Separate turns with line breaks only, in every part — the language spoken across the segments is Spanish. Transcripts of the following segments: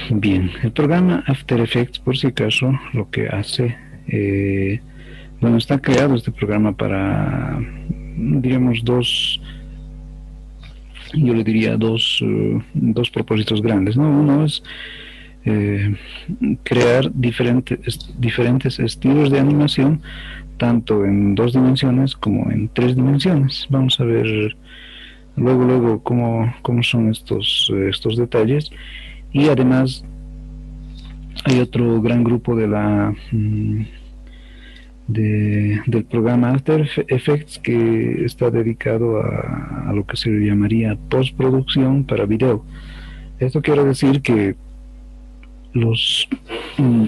Bien, el programa After Effects, por si acaso, lo que hace, bueno, está creado este programa para, digamos, yo le diría dos propósitos grandes, ¿no? Uno es eh, crear diferentes estilos de animación, tanto en dos dimensiones como en tres dimensiones. Vamos a ver luego cómo son estos detalles. Y además hay otro gran grupo del programa After Effects que está dedicado a lo que se llamaría postproducción para video. Esto quiere decir que los, mm,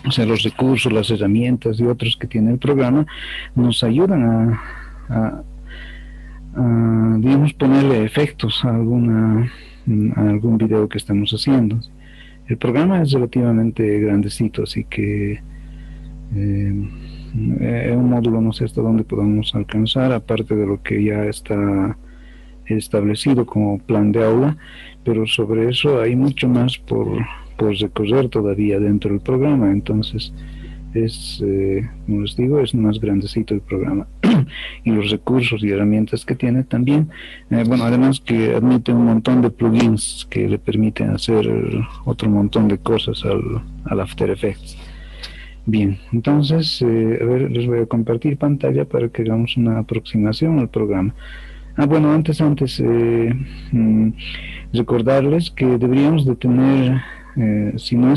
o sea, los recursos, las herramientas y otros que tiene el programa nos ayudan a, digamos, ponerle efectos a algún video que estamos haciendo. El programa es relativamente grandecito, así que un módulo no sé hasta dónde podamos alcanzar, aparte de lo que ya está establecido como plan de aula, pero sobre eso hay mucho más por recorrer todavía dentro del programa. Entonces como les digo, es más grandecito el programa. Y los recursos y herramientas que tiene también, bueno, además que admite un montón de plugins que le permiten hacer otro montón de cosas al After Effects. Bien, entonces, a ver, les voy a compartir pantalla para que hagamos una aproximación al programa. Bueno, antes, recordarles que deberíamos de tener, si no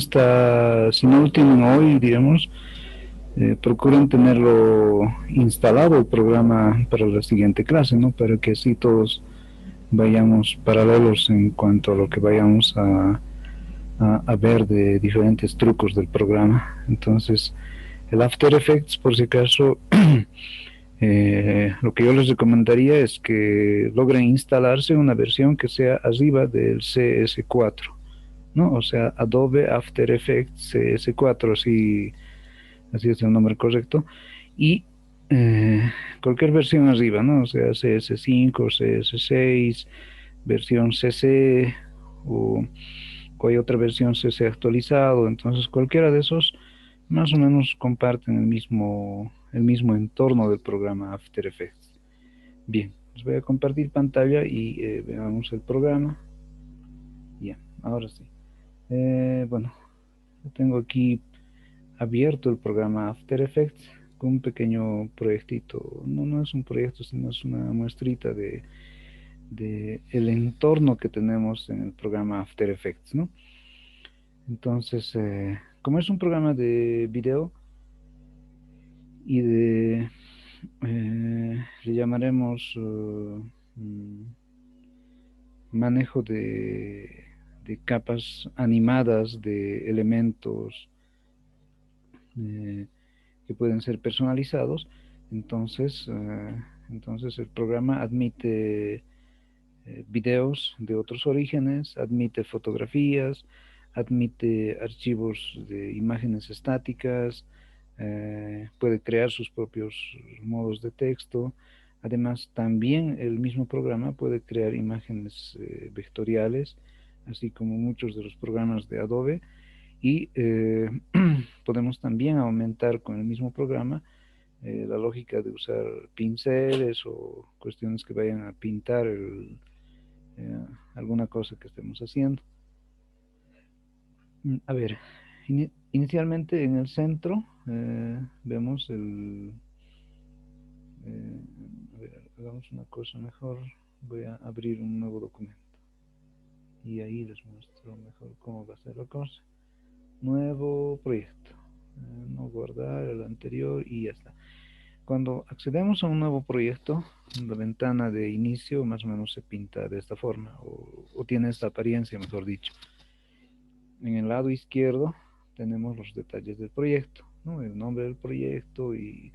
lo tienen hoy, digamos, procuren tenerlo instalado el programa para la siguiente clase, ¿no? Para que así todos vayamos paralelos en cuanto a lo que vayamos a ver de diferentes trucos del programa. Entonces, el After Effects, por si acaso, lo que yo les recomendaría es que logren instalarse una versión que sea arriba del CS4, ¿no? O sea, Adobe After Effects CS4, así es el nombre correcto, y cualquier versión arriba, ¿no? O sea, CS5, CS6, versión CC, o, o hay otra versión CC actualizado. Entonces cualquiera de esos más o menos comparten el mismo entorno del programa After Effects. Bien, les voy a compartir pantalla y veamos el programa. Ya, ahora sí. Bueno, tengo aquí abierto el programa After Effects con un pequeño proyectito. No es un proyecto, sino es una muestrita de el entorno que tenemos en el programa After Effects, ¿no? Entonces, como es un programa de video y le llamaremos manejo de capas animadas de elementos eh, que pueden ser personalizados. Entonces, entonces el programa admite videos de otros orígenes, admite fotografías, admite archivos de imágenes estáticas, puede crear sus propios modos de texto. Además, también el mismo programa puede crear imágenes vectoriales, así como muchos de los programas de Adobe. Y podemos también aumentar con el mismo programa la lógica de usar pinceles o cuestiones que vayan a pintar alguna cosa que estemos haciendo. A ver, inicialmente en el centro vemos a ver, hagamos una cosa mejor. Voy a abrir un nuevo documento y ahí les muestro mejor cómo va a ser la cosa. Nuevo proyecto. No guardar el anterior y ya está. Cuando accedemos a un nuevo proyecto, la ventana de inicio más o menos se pinta de esta forma, o tiene esta apariencia, mejor dicho. En el lado izquierdo tenemos los detalles del proyecto, ¿no? El nombre del proyecto y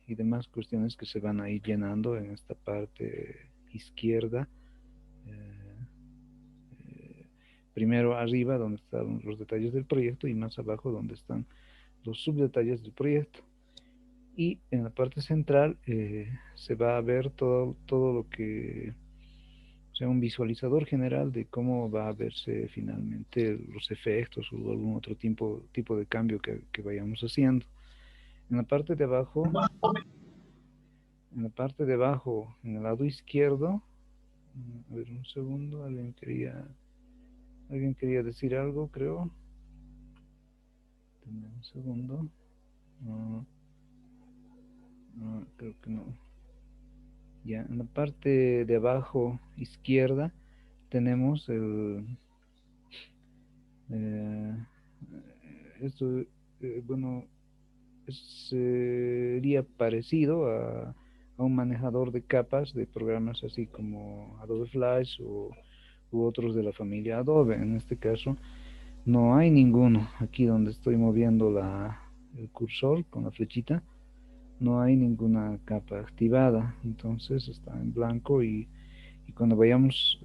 demás cuestiones que se van a ir llenando en esta parte izquierda. Eh, eh, Primero arriba donde están los detalles del proyecto y más abajo donde están los subdetalles del proyecto. Y en la parte central se va a ver todo lo que o sea, un visualizador general de cómo va a verse finalmente los efectos o algún otro tipo de cambio que vayamos haciendo. En la parte de abajo, en el lado izquierdo, a ver un segundo, alguien quería decir algo, creo. Dame un segundo. No, no, creo que no. Ya, en la parte de abajo izquierda tenemos eh, esto, bueno, sería parecido a un manejador de capas de programas así como Adobe Flash u otros de la familia Adobe. En este caso no hay ninguno. Aquí donde estoy moviendo el cursor con la flechita, no hay ninguna capa activada, entonces está en blanco y cuando vayamos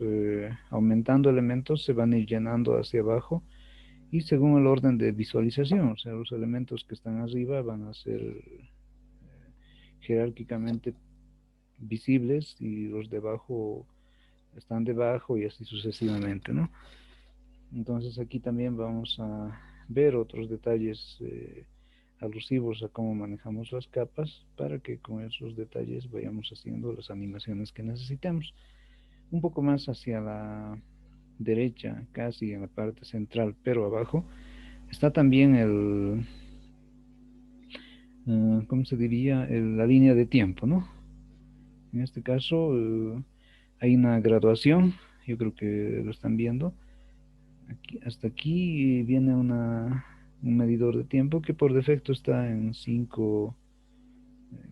aumentando elementos se van a ir llenando hacia abajo y según el orden de visualización, o sea, los elementos que están arriba van a ser jerárquicamente visibles y los de abajo están debajo y así sucesivamente, ¿no? Entonces aquí también vamos a ver otros detalles alusivos a cómo manejamos las capas para que con esos detalles vayamos haciendo las animaciones que necesitemos. Un poco más hacia la derecha, casi en la parte central, pero abajo, está también ¿cómo se diría? La línea de tiempo, ¿no? En este caso hay una graduación, yo creo que lo están viendo. Hasta aquí viene un medidor de tiempo que por defecto está en 5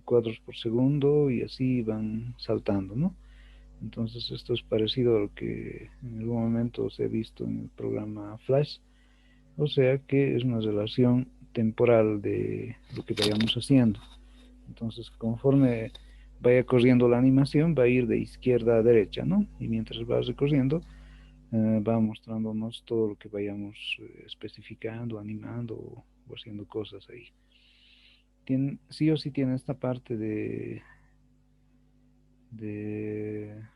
cuadros por segundo y así van saltando, ¿no? Entonces esto es parecido a lo que en algún momento se ha visto en el programa Flash, o sea que es una relación temporal de lo que vayamos haciendo. Entonces conforme vaya corriendo la animación va a ir de izquierda a derecha, ¿no? Y mientras va recorriendo va mostrándonos todo lo que vayamos especificando, animando o haciendo cosas ahí. Sí o sí tiene esta parte de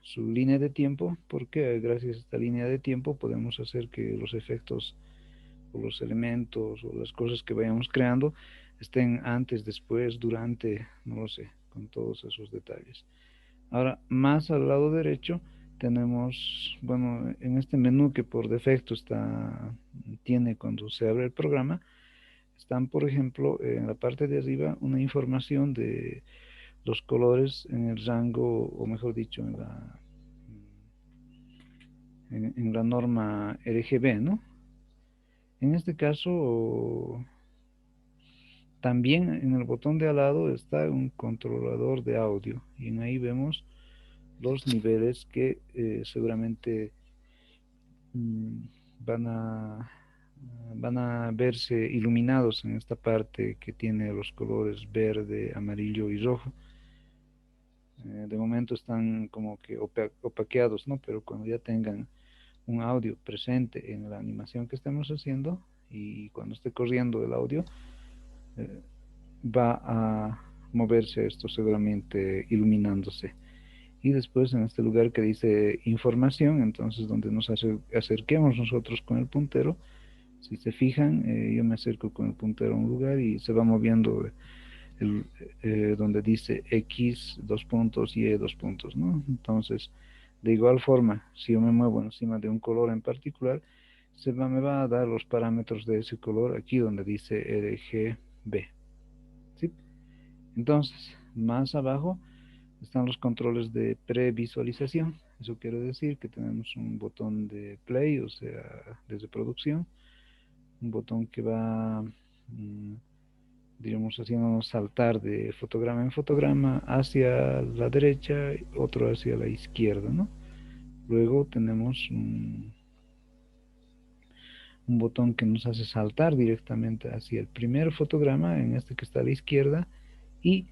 su línea de tiempo, porque gracias a esta línea de tiempo podemos hacer que los efectos o los elementos o las cosas que vayamos creando estén antes, después, durante, no lo sé, con todos esos detalles. Ahora, más al lado derecho tenemos, bueno, en este menú que por defecto tiene cuando se abre el programa, están, por ejemplo, en la parte de arriba una información de los colores en el rango, o mejor dicho, en la norma RGB, ¿no? En este caso, también en el botón de al lado está un controlador de audio y en ahí vemos los niveles que seguramente mm, van a, van a verse iluminados en esta parte que tiene los colores verde, amarillo y rojo. De momento están como que opaqueados, ¿no? Pero cuando ya tengan un audio presente en la animación que estemos haciendo y cuando esté corriendo el audio, eh, va a moverse esto seguramente iluminándose. Y después en este lugar que dice información, entonces donde nos acerquemos nosotros con el puntero, si se fijan, yo me acerco con el puntero a un lugar y se va moviendo el, donde dice X dos puntos y E dos puntos, ¿no? Entonces, de igual forma, si yo me muevo encima de un color en particular, me va a dar los parámetros de ese color aquí donde dice RGB, ¿sí? Entonces, más abajo están los controles de previsualización. Eso quiere decir que tenemos un botón de play, o sea, desde producción, un botón que va, digamos, haciéndonos saltar de fotograma en fotograma hacia la derecha, otro hacia la izquierda, ¿no? Luego tenemos un botón que nos hace saltar directamente hacia el primer fotograma, en este que está a la izquierda, y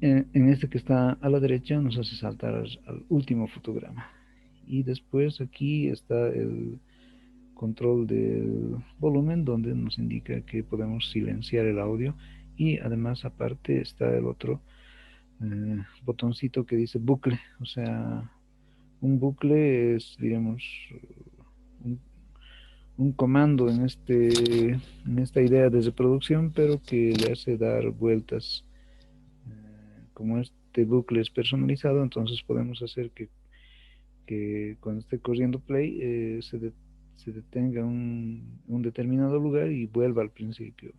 en este que está a la derecha nos hace saltar al último fotograma. Y después aquí está el control del volumen donde nos indica que podemos silenciar el audio y además aparte está el otro botoncito que dice bucle, o sea, un bucle es, digamos, un, un comando en esta idea de reproducción, pero que le hace dar vueltas. Como este bucle es personalizado, entonces podemos hacer que cuando esté corriendo play se detenga un determinado lugar y vuelva al principio.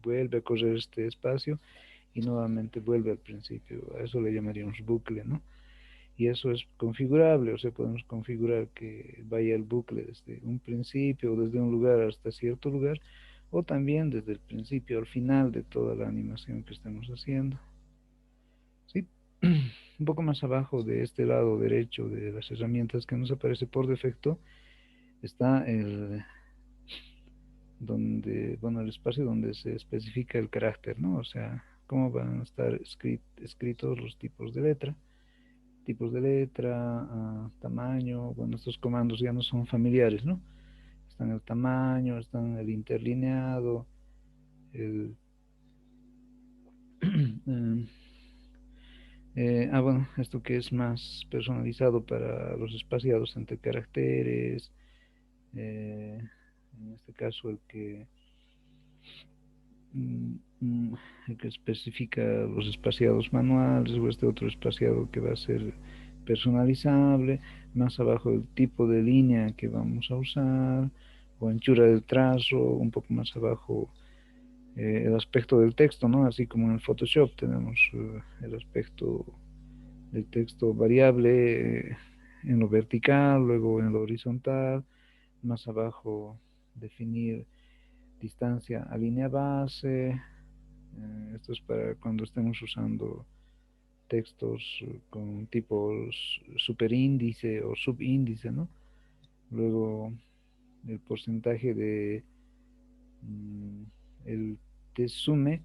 Vuelve a correr este espacio y nuevamente vuelve al principio. A eso le llamaríamos bucle, ¿no? Y eso es configurable, o sea, podemos configurar que vaya el bucle desde un principio o desde un lugar hasta cierto lugar, o también desde el principio al final de toda la animación que estamos haciendo. ¿Sí? Un poco más abajo de este lado derecho de las herramientas que nos aparece por defecto está el espacio donde se especifica el carácter, ¿no? O sea, cómo van a estar escritos los tipos de letra, tamaño. Bueno, estos comandos ya no son familiares, ¿no? Están el tamaño, están el interlineado, el bueno, esto que es más personalizado para los espaciados entre caracteres, en este caso mm, mm, el que especifica los espaciados manuales, o este otro espaciado que va a ser personalizable, más abajo el tipo de línea que vamos a usar, o anchura del trazo, un poco más abajo el aspecto del texto, ¿no? Así como en el Photoshop tenemos el aspecto del texto variable en lo vertical, luego en lo horizontal, más abajo definir distancia a línea base. Esto es para cuando estemos usando textos con tipos superíndice o subíndice, ¿no? Luego el porcentaje de el desume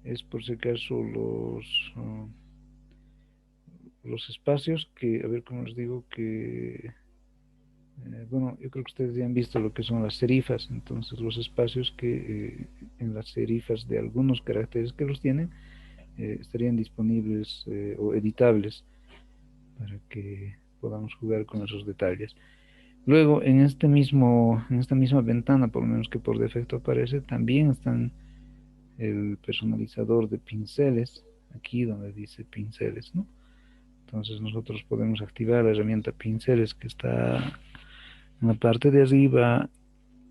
es por si acaso los espacios que, a ver cómo les digo, que bueno, yo creo que ustedes ya han visto lo que son las serifas, entonces los espacios que en las serifas de algunos caracteres que los tienen estarían disponibles o editables para que podamos jugar con esos detalles. Luego, en esta misma ventana, por lo menos que por defecto aparece, también están el personalizador de pinceles, aquí donde dice pinceles, ¿no? Entonces nosotros podemos activar la herramienta pinceles que está en la parte de arriba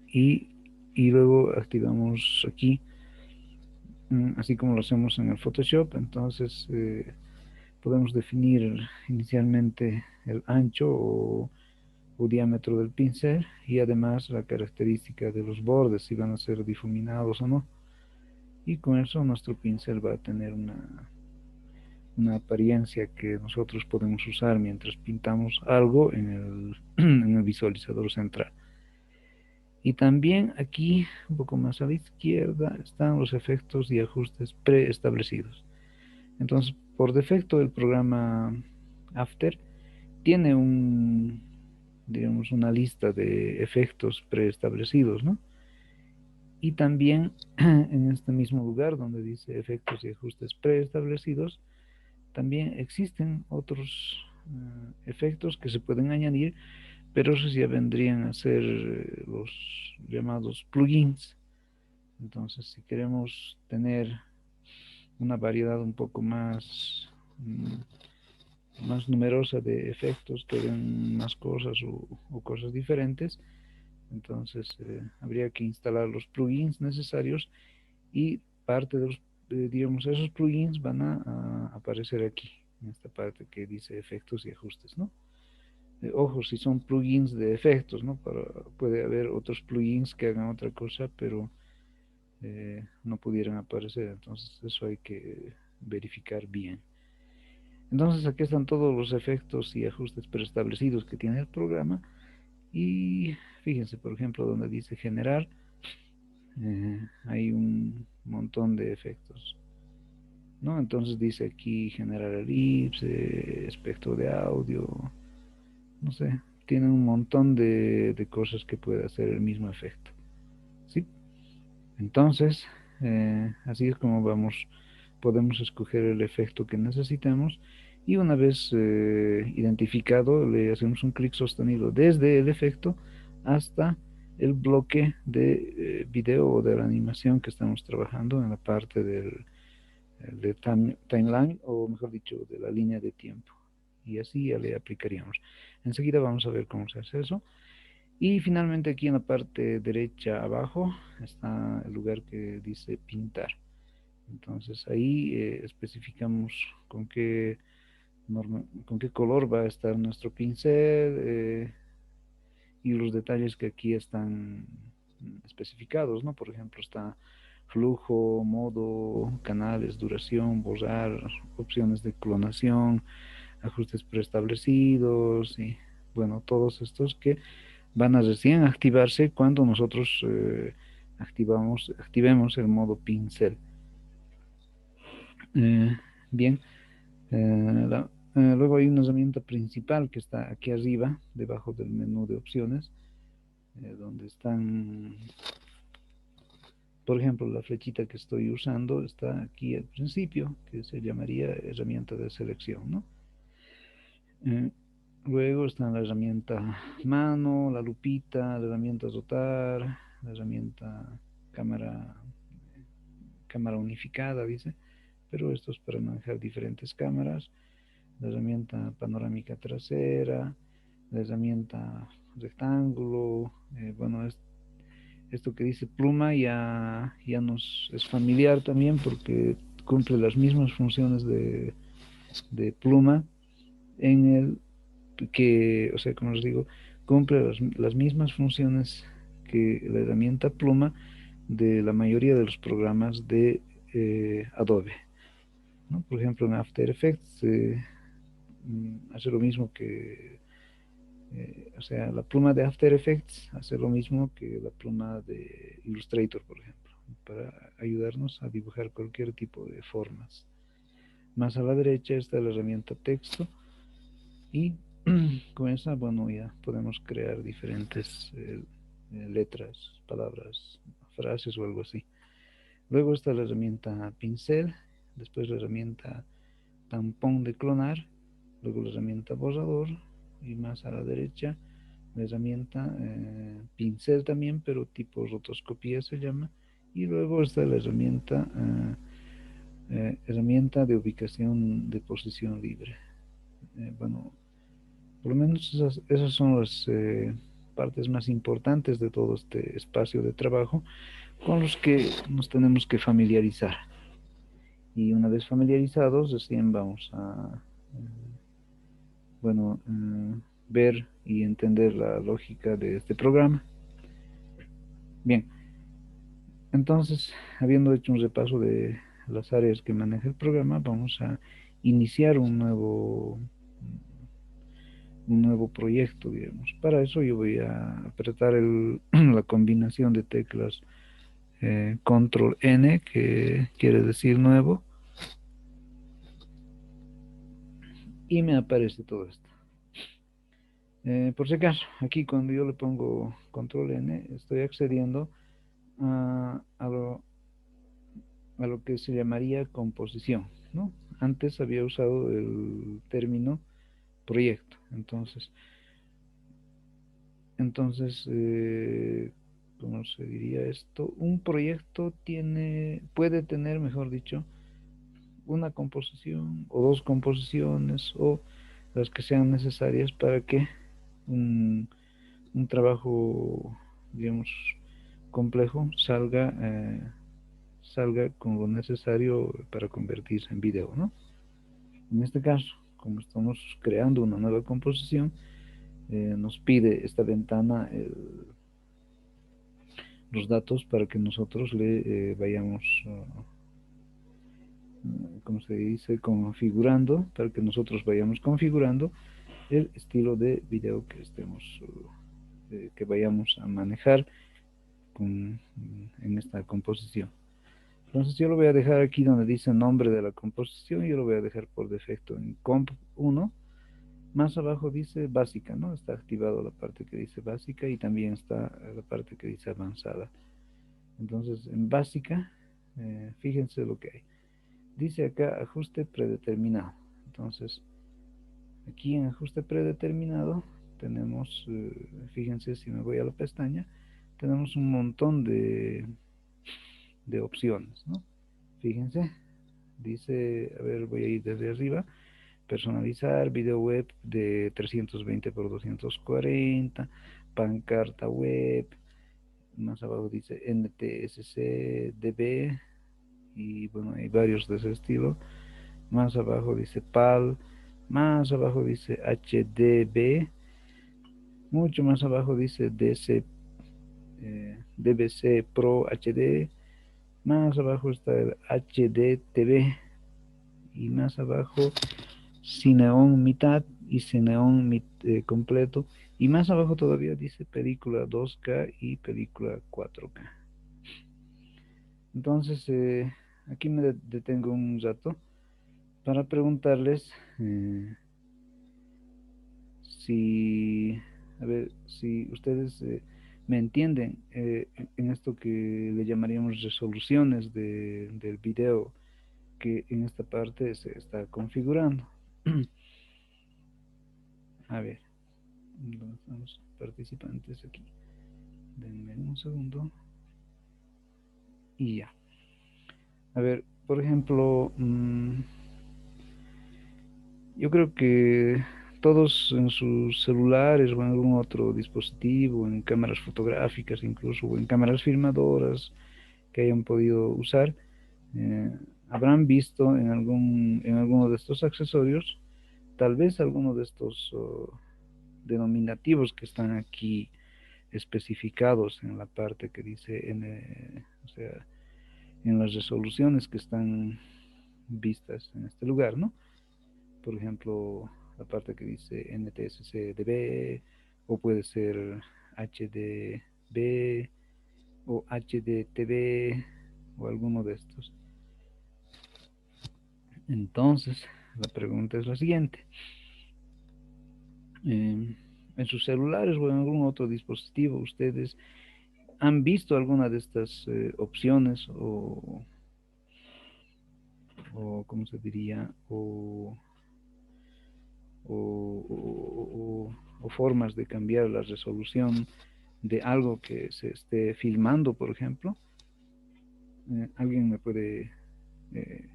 y, y luego activamos aquí, así como lo hacemos en el Photoshop. Entonces podemos definir inicialmente el ancho o diámetro del pincel y además la característica de los bordes, si van a ser difuminados o no. Y con eso nuestro pincel va a tener una apariencia que nosotros podemos usar mientras pintamos algo en el visualizador central. Y también aquí, un poco más a la izquierda, están los efectos y ajustes preestablecidos. Entonces, por defecto, el programa After tiene digamos, una lista de efectos preestablecidos, ¿no? Y también en este mismo lugar donde dice efectos y ajustes preestablecidos, también existen otros efectos que se pueden añadir, pero esos ya vendrían a ser los llamados plugins. Entonces, si queremos tener una variedad un poco más numerosa de efectos que den más cosas o cosas diferentes, entonces habría que instalar los plugins necesarios y parte de los, digamos, esos plugins van a aparecer aquí, en esta parte que dice efectos y ajustes, ¿no? Ojo, si son plugins de efectos, ¿no? Puede haber otros plugins que hagan otra cosa, pero no pudieran aparecer, entonces eso hay que verificar bien. Entonces aquí están todos los efectos y ajustes preestablecidos que tiene el programa y fíjense, por ejemplo, donde dice generar, hay un montón de efectos, ¿no? Entonces dice aquí generar elipse, espectro de audio, no sé, tiene un montón de cosas que puede hacer el mismo efecto, ¿sí? Entonces, así es como podemos escoger el efecto que necesitamos y una vez identificado le hacemos un clic sostenido desde el efecto hasta el bloque de video o de la animación que estamos trabajando en la parte de timeline, o mejor dicho, de la línea de tiempo. Y así ya le aplicaríamos. Enseguida vamos a ver cómo se hace eso. Y finalmente aquí en la parte derecha abajo está el lugar que dice pintar. Entonces ahí especificamos con qué color va a estar nuestro pincel, y los detalles que aquí están especificados, ¿no? Por ejemplo, está flujo, modo, canales, duración, borrar, opciones de clonación, ajustes preestablecidos y bueno, todos estos que van a recién activarse cuando nosotros activemos el modo pincel. Eh, bien, luego hay una herramienta principal que está aquí arriba, debajo del menú de opciones, donde están, por ejemplo, la flechita que estoy usando está aquí al principio, que se llamaría herramienta de selección, ¿no? Eh, Luego está la herramienta mano, la lupita, la herramienta rotar, la herramienta cámara, cámara unificada, dice, pero esto es para manejar diferentes cámaras, la herramienta panorámica trasera, la herramienta rectángulo, bueno, esto que dice pluma ya nos es familiar también porque cumple las mismas funciones de pluma en el que, o sea, como les digo, cumple las mismas funciones que la herramienta pluma de la mayoría de los programas de Adobe, ¿no? Por ejemplo, en After Effects hace lo mismo que, o sea, la pluma de After Effects hace lo mismo que la pluma de Illustrator, por ejemplo, para ayudarnos a dibujar cualquier tipo de formas. Más a la derecha está la herramienta texto y con esa, bueno, ya podemos crear diferentes letras, palabras, frases o algo así. Luego está la herramienta pincel, después la herramienta tampón de clonar, luego la herramienta borrador y más a la derecha la herramienta pincel también, pero tipo rotoscopía se llama, y luego está la herramienta de ubicación de posición libre. Bueno, por lo menos esas son las partes más importantes de todo este espacio de trabajo con los que nos tenemos que familiarizar. Y una vez familiarizados, recién vamos a, bueno, ver y entender la lógica de este programa. Bien, entonces, habiendo hecho un repaso de las áreas que maneja el programa, vamos a iniciar un nuevo proyecto, digamos. Para eso yo voy a apretar la combinación de teclas Control N, que quiere decir nuevo, y me aparece todo esto. Por si acaso, aquí cuando yo le pongo Control N, estoy accediendo a lo que se llamaría composición, ¿no? Antes había usado el término proyecto, entonces, ¿cómo se diría esto? Un proyecto puede tener, mejor dicho, una composición o dos composiciones o las que sean necesarias para que un, un trabajo, digamos, complejo salga con lo necesario para convertirse en video, ¿no? En este caso, como estamos creando una nueva composición, nos pide esta ventana los datos para que nosotros le vayamos, como se dice, configurando, para que nosotros vayamos configurando el estilo de video que que vayamos a manejar en esta composición. Entonces yo lo voy a dejar aquí donde dice nombre de la composición, yo lo voy a dejar por defecto en comp 1. Más abajo dice básica, ¿no? Está activado la parte que dice básica y también está la parte que dice avanzada. Entonces en básica, fíjense lo que hay. Dice acá ajuste predeterminado. Entonces Aquí en ajuste predeterminado tenemos, fíjense si me voy a la pestaña, tenemos un montón de opciones, ¿no? Fíjense, dice, a ver, voy a ir desde arriba, personalizar, video web de 320 por 240, pancarta web, más abajo dice NTSC, DB, y bueno, hay varios de ese estilo. Más abajo dice PAL, más abajo dice HDB, mucho más abajo dice DC, DBC Pro HD, más abajo está el HDTV y más abajo Cineon mitad y Cineon completo, y más abajo todavía dice película 2K y película 4K. Entonces, aquí me detengo un rato para preguntarles si, a ver, si ustedes me entienden en esto que le llamaríamos resoluciones del video que en esta parte se está configurando. A ver, ¿dónde están los participantes aquí? Denme un segundo. Y ya. A ver, por ejemplo, yo creo que todos en sus celulares o en algún otro dispositivo, en cámaras fotográficas incluso, o en cámaras filmadoras que hayan podido usar, eh, habrán visto en alguno de estos accesorios, tal vez alguno de estos denominativos que están aquí especificados en la parte que dice o sea, en las resoluciones que están vistas en este lugar, ¿no? Por ejemplo, la parte que dice NTSC-DB, o puede ser HDB o HDTV o alguno de estos. Entonces, la pregunta es la siguiente. En sus celulares o en algún otro dispositivo, ¿ustedes han visto alguna de estas opciones o, ¿cómo se diría? O formas de cambiar la resolución de algo que se esté filmando, por ejemplo? ¿Alguien me puede eh,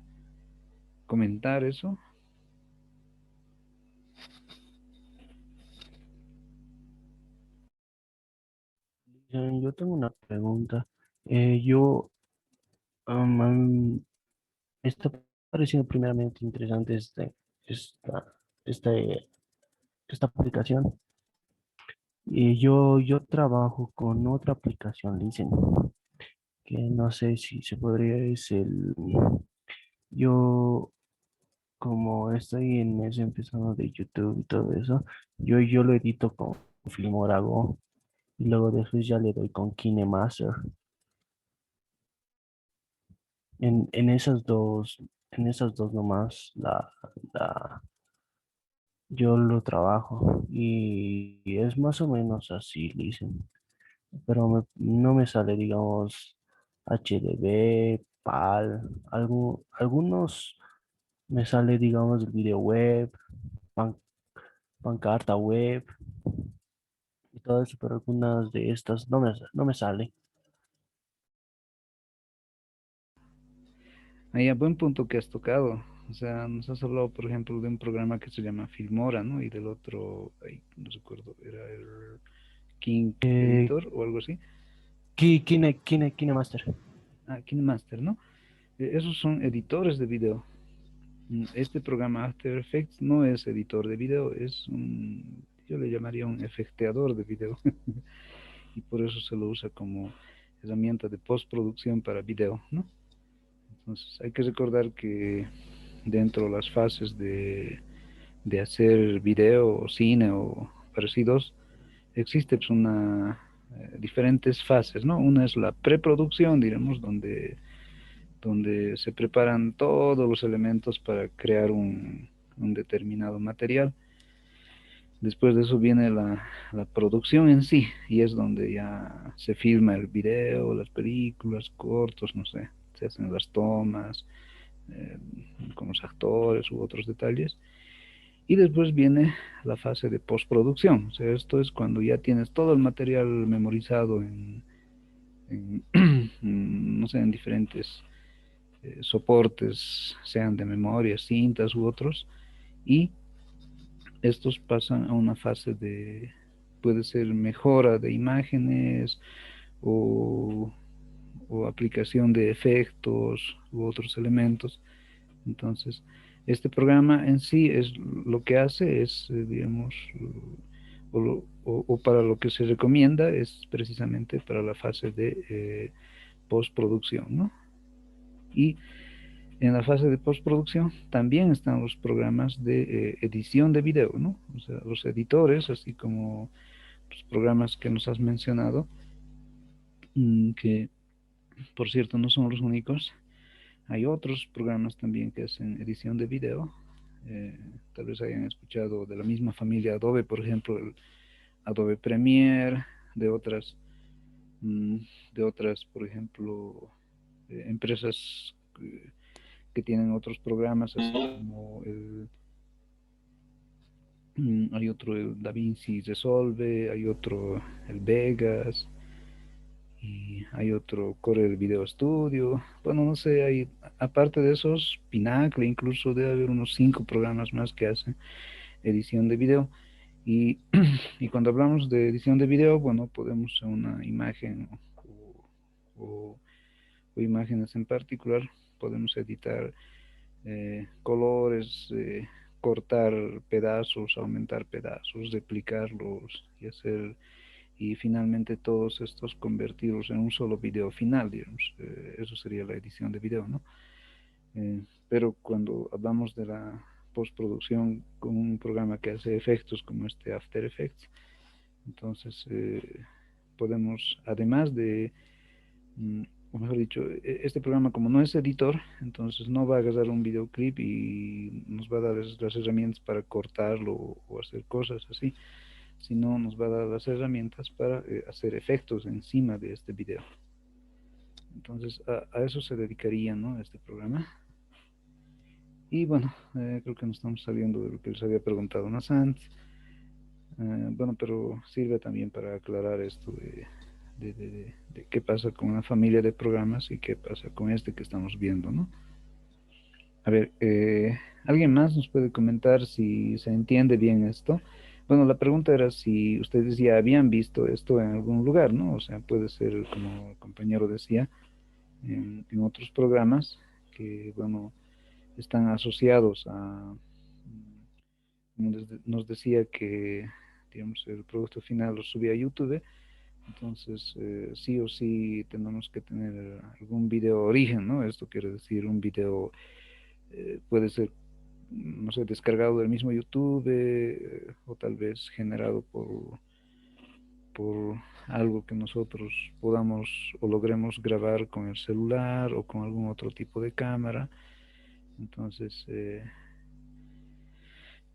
comentar eso?
Yo tengo una pregunta. Yo me está pareciendo primeramente interesante esta, este- esta aplicación. Y yo trabajo con otra aplicación, dicen, que no sé si se podría decir. Yo, como estoy en ese empezando de YouTube y todo eso, yo lo edito con Filmora Go y luego después ya le doy con KineMaster. En esas dos nomás yo lo trabajo y es más o menos así, dicen, pero no me sale, digamos, HDB, PAL, algunos me sale, digamos, el video web, pan- pancarta web y todo eso, pero algunas de estas no me sale.
Ahí a buen punto que has tocado. O sea, nos has hablado, por ejemplo, de un programa que se llama Filmora, ¿no? Y del otro, ay, no recuerdo, era el King
Eh,
Editor o algo así.
KineMaster.
Ah, KineMaster, ¿no? Esos son editores de video. Este programa After Effects no es editor de video, yo le llamaría un efecteador de video. Y por eso se lo usa como herramienta de postproducción para video, ¿no? Entonces hay que recordar que dentro de las fases de hacer video o cine o parecidos, existe pues diferentes fases, ¿no? Una es la preproducción, diremos, donde se preparan todos los elementos para crear un determinado material. Después de eso viene la producción en sí, y es donde ya se filma el video, las películas, cortos, no sé, se hacen las tomas eh, con los actores u otros detalles. Y después viene la fase de postproducción. O sea, esto es cuando ya tienes todo el material memorizado en no sé, en diferentes soportes, sean de memoria, cintas u otros, y estos pasan a una fase de, puede ser mejora de imágenes o, o aplicación de efectos u otros elementos. Entonces, este programa en sí es lo que hace es, digamos, o para lo que se recomienda es precisamente para la fase de postproducción, ¿no? Y en la fase de postproducción también están los programas de edición de video, ¿no? O sea, los editores, así como los programas que nos has mencionado, que por cierto no son los únicos. Hay otros programas también que hacen edición de video. Eh, Tal vez hayan escuchado de la misma familia Adobe, por ejemplo, el Adobe Premiere, de otras, mm, de otras, por ejemplo, empresas que tienen otros programas, así como hay otro, el DaVinci Resolve, hay otro, el Vegas, y hay otro, Corel Video Studio. Bueno, no sé, hay, aparte de esos, Pinacle, incluso debe haber unos 5 programas más que hacen edición de video. Y, y cuando hablamos de edición de video, bueno, podemos una imagen o, o imágenes en particular, podemos editar colores, cortar pedazos, aumentar pedazos, replicarlos y hacer, y finalmente todos estos convertirlos en un solo video final, digamos. Eso sería la edición de video, ¿no? Pero cuando hablamos de la postproducción con un programa que hace efectos como este After Effects, entonces podemos, además de o mejor dicho, este programa como no es editor, entonces no va a agarrar un videoclip y nos va a dar las herramientas para cortarlo o hacer cosas así, sino nos va a dar las herramientas para hacer efectos encima de este video. Entonces a eso se dedicaría, ¿no?, este programa. Y bueno, creo que nos estamos saliendo de lo que les había preguntado más antes. Bueno, pero sirve también para aclarar esto de qué pasa con una familia de programas y qué pasa con este que estamos viendo, ¿no? A ver, ¿alguien más nos puede comentar si se entiende bien esto? Bueno, la pregunta era si ustedes ya habían visto esto en algún lugar, ¿no? O sea, puede ser, como el compañero decía, en otros programas que, bueno, están asociados a, nos decía que, digamos, el producto final lo subía a YouTube, entonces sí o sí tenemos que tener algún video origen, ¿no? Esto quiere decir un video, puede ser, no sé, descargado del mismo YouTube, o tal vez generado por algo que nosotros podamos o logremos grabar con el celular o con algún otro tipo de cámara. Entonces,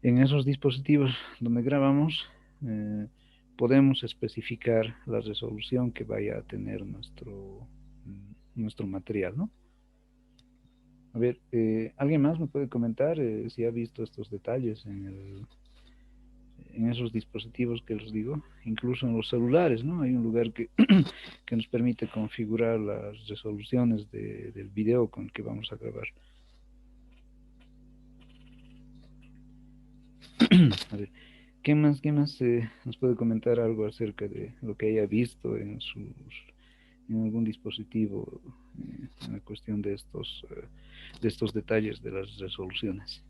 en esos dispositivos donde grabamos, eh, podemos especificar la resolución que vaya a tener nuestro material, ¿no? A ver, ¿alguien más me puede comentar si ha visto estos detalles en esos dispositivos que les digo? Incluso en los celulares, ¿no? Hay un lugar que, que nos permite configurar las resoluciones del video con el que vamos a grabar. A ver, qué más nos puede comentar algo acerca de lo que haya visto en algún dispositivo en la cuestión de estos detalles de las resoluciones?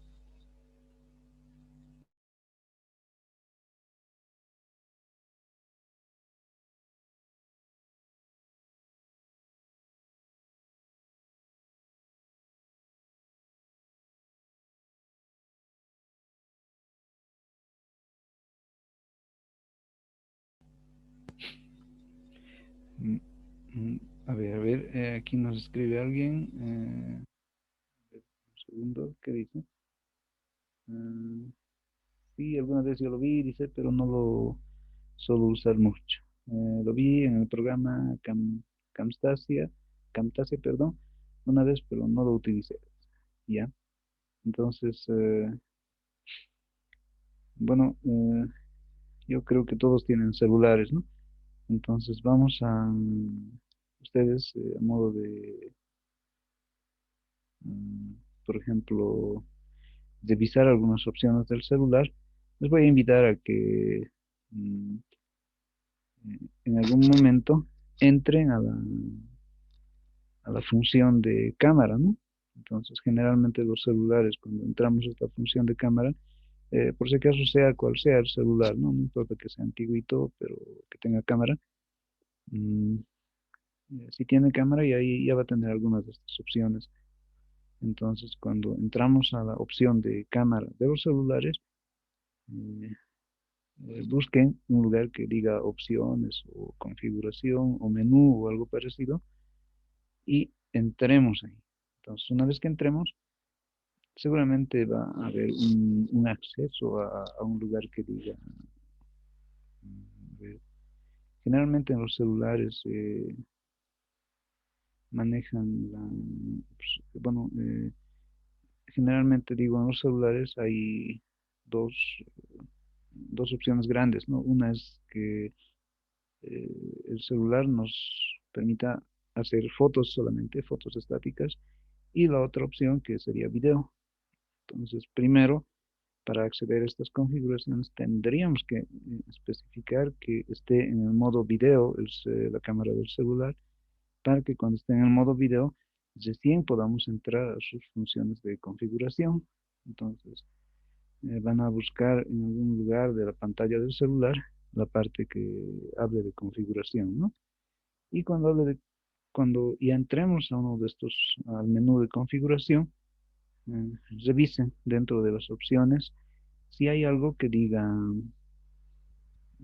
Mm, mm, a ver, aquí nos escribe alguien. Un segundo, ¿qué dice? Mm, sí, alguna vez yo lo vi, dice, pero no lo suelo usar mucho. Lo vi en el programa Camtasia, Camtasia, perdón, una vez, pero no lo utilicé. ¿Ya? Entonces, Bueno, yo creo que todos tienen celulares, ¿no? Entonces vamos a ustedes a modo de, mm, por ejemplo, revisar algunas opciones del celular. Les voy a invitar a que mm, en algún momento entren a la función de cámara, ¿no? Entonces, generalmente los celulares, cuando entramos a esta función de cámara, por si acaso sea cual sea el celular, ¿no? No importa que sea antiguito, pero que tenga cámara. mm, si tiene cámara, y ahí ya va a tener algunas de estas opciones. Entonces, cuando entramos a la opción de cámara de los celulares, eh, busquen un lugar que diga opciones o configuración o menú o algo parecido y entremos ahí. Entonces, una vez que entremos, seguramente va a haber un acceso a un lugar que diga, a ver, generalmente en los celulares manejan pues, bueno, generalmente digo, en los celulares hay dos, dos opciones grandes, ¿no? Una es que eh, el celular nos permita hacer fotos solamente, fotos estáticas, y la otra opción que sería video. Entonces, primero, para acceder a estas configuraciones, tendríamos que especificar que esté en el modo video la cámara del celular, para que cuando esté en el modo video, recién podamos entrar a sus funciones de configuración. Entonces, van a buscar en algún lugar de la pantalla del celular la parte que hable de configuración, ¿no? Y cuando ya entremos a uno de estos, al menú de configuración, eh, revisen dentro de las opciones si hay algo que diga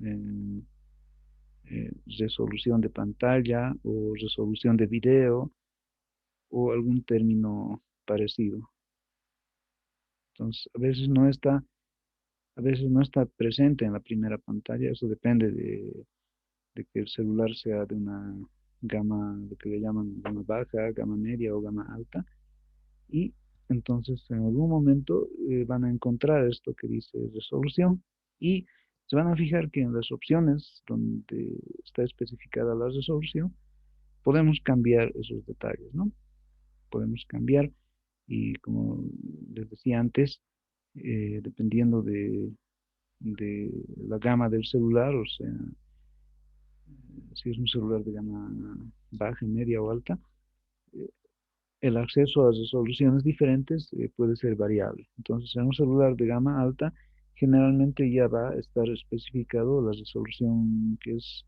eh, resolución de pantalla o resolución de video o algún término parecido. Entonces, a veces no está presente en la primera pantalla. Eso depende de que el celular sea de una gama, lo que le llaman gama baja, gama media o gama alta. Y entonces en algún momento van a encontrar esto que dice resolución y se van a fijar que en las opciones donde está especificada la resolución podemos cambiar esos detalles, ¿no? Podemos cambiar y como les decía antes, dependiendo de la gama del celular, o sea, si es un celular de gama baja, media o alta, eh, el acceso a resoluciones diferentes puede ser variable. Entonces, en un celular de gama alta, generalmente ya va a estar especificado la resolución que es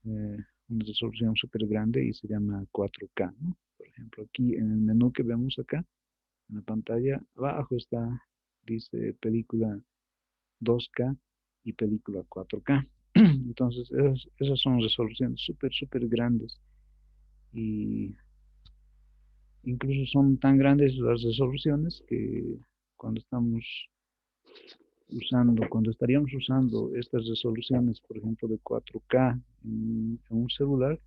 eh, una resolución súper grande y se llama 4K, ¿no? Por ejemplo, aquí en el menú que vemos acá, en la pantalla, abajo está, dice película 2K y película 4K. Entonces, esas son resoluciones súper, súper grandes y incluso son tan grandes las resoluciones que cuando estamos cuando estaríamos usando estas resoluciones, por ejemplo, de 4K en un celular,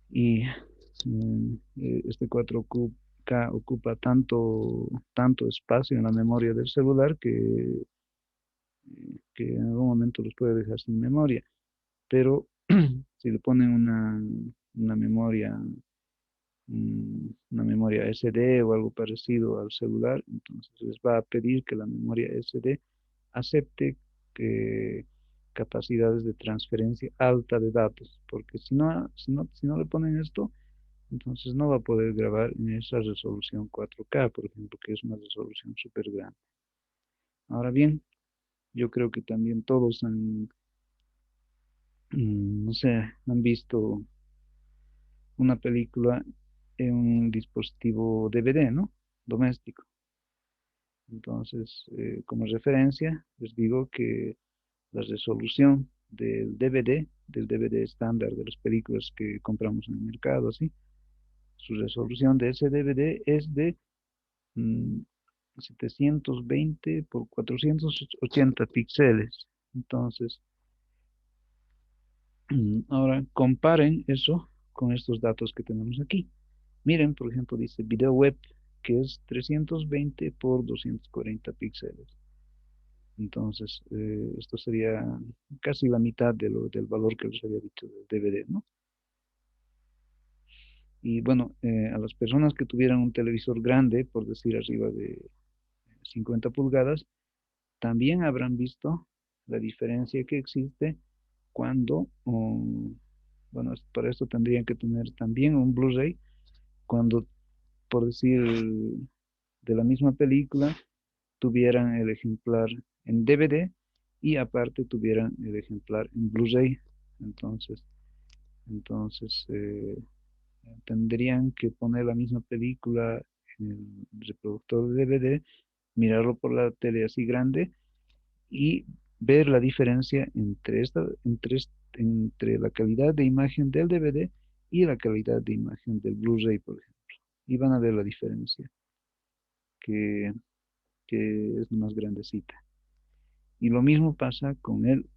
y este 4K ocupa tanto espacio en la memoria del celular que en algún momento los puede dejar sin memoria. Pero si le ponen una memoria una memoria SD o algo parecido al celular, entonces les va a pedir que la memoria SD acepte que capacidades de transferencia alta de datos, porque si no le ponen esto, entonces no va a poder grabar en esa resolución 4K, por ejemplo, que es una resolución súper grande. Ahora bien, yo creo que también todos no sé, han visto una película en un dispositivo DVD, ¿no? Doméstico. Entonces, como referencia, les digo que la resolución del DVD estándar de las películas que compramos en el mercado, así, su resolución de ese DVD es de mm, 720 por 480 píxeles. Entonces, ahora comparen eso con estos datos que tenemos aquí. Miren, por ejemplo, dice video web, que es 320 por 240 píxeles. Entonces, esto sería casi la mitad del valor que les había dicho del DVD, ¿no? Y bueno, a las personas que tuvieran un televisor grande, por decir arriba de 50 pulgadas, también habrán visto la diferencia que existe cuando, bueno, para esto tendrían que tener también un Blu-ray, cuando, por decir, de la misma película, tuvieran el ejemplar en DVD y aparte tuvieran el ejemplar en Blu-ray. Entonces, entonces, tendrían que poner la misma película en el reproductor de DVD, mirarlo por la tele así grande y ver la diferencia entre la calidad de imagen del DVD y la calidad de imagen del Blu-ray, por ejemplo. Y van a ver la diferencia, que, que es más grandecita. Y lo mismo pasa con el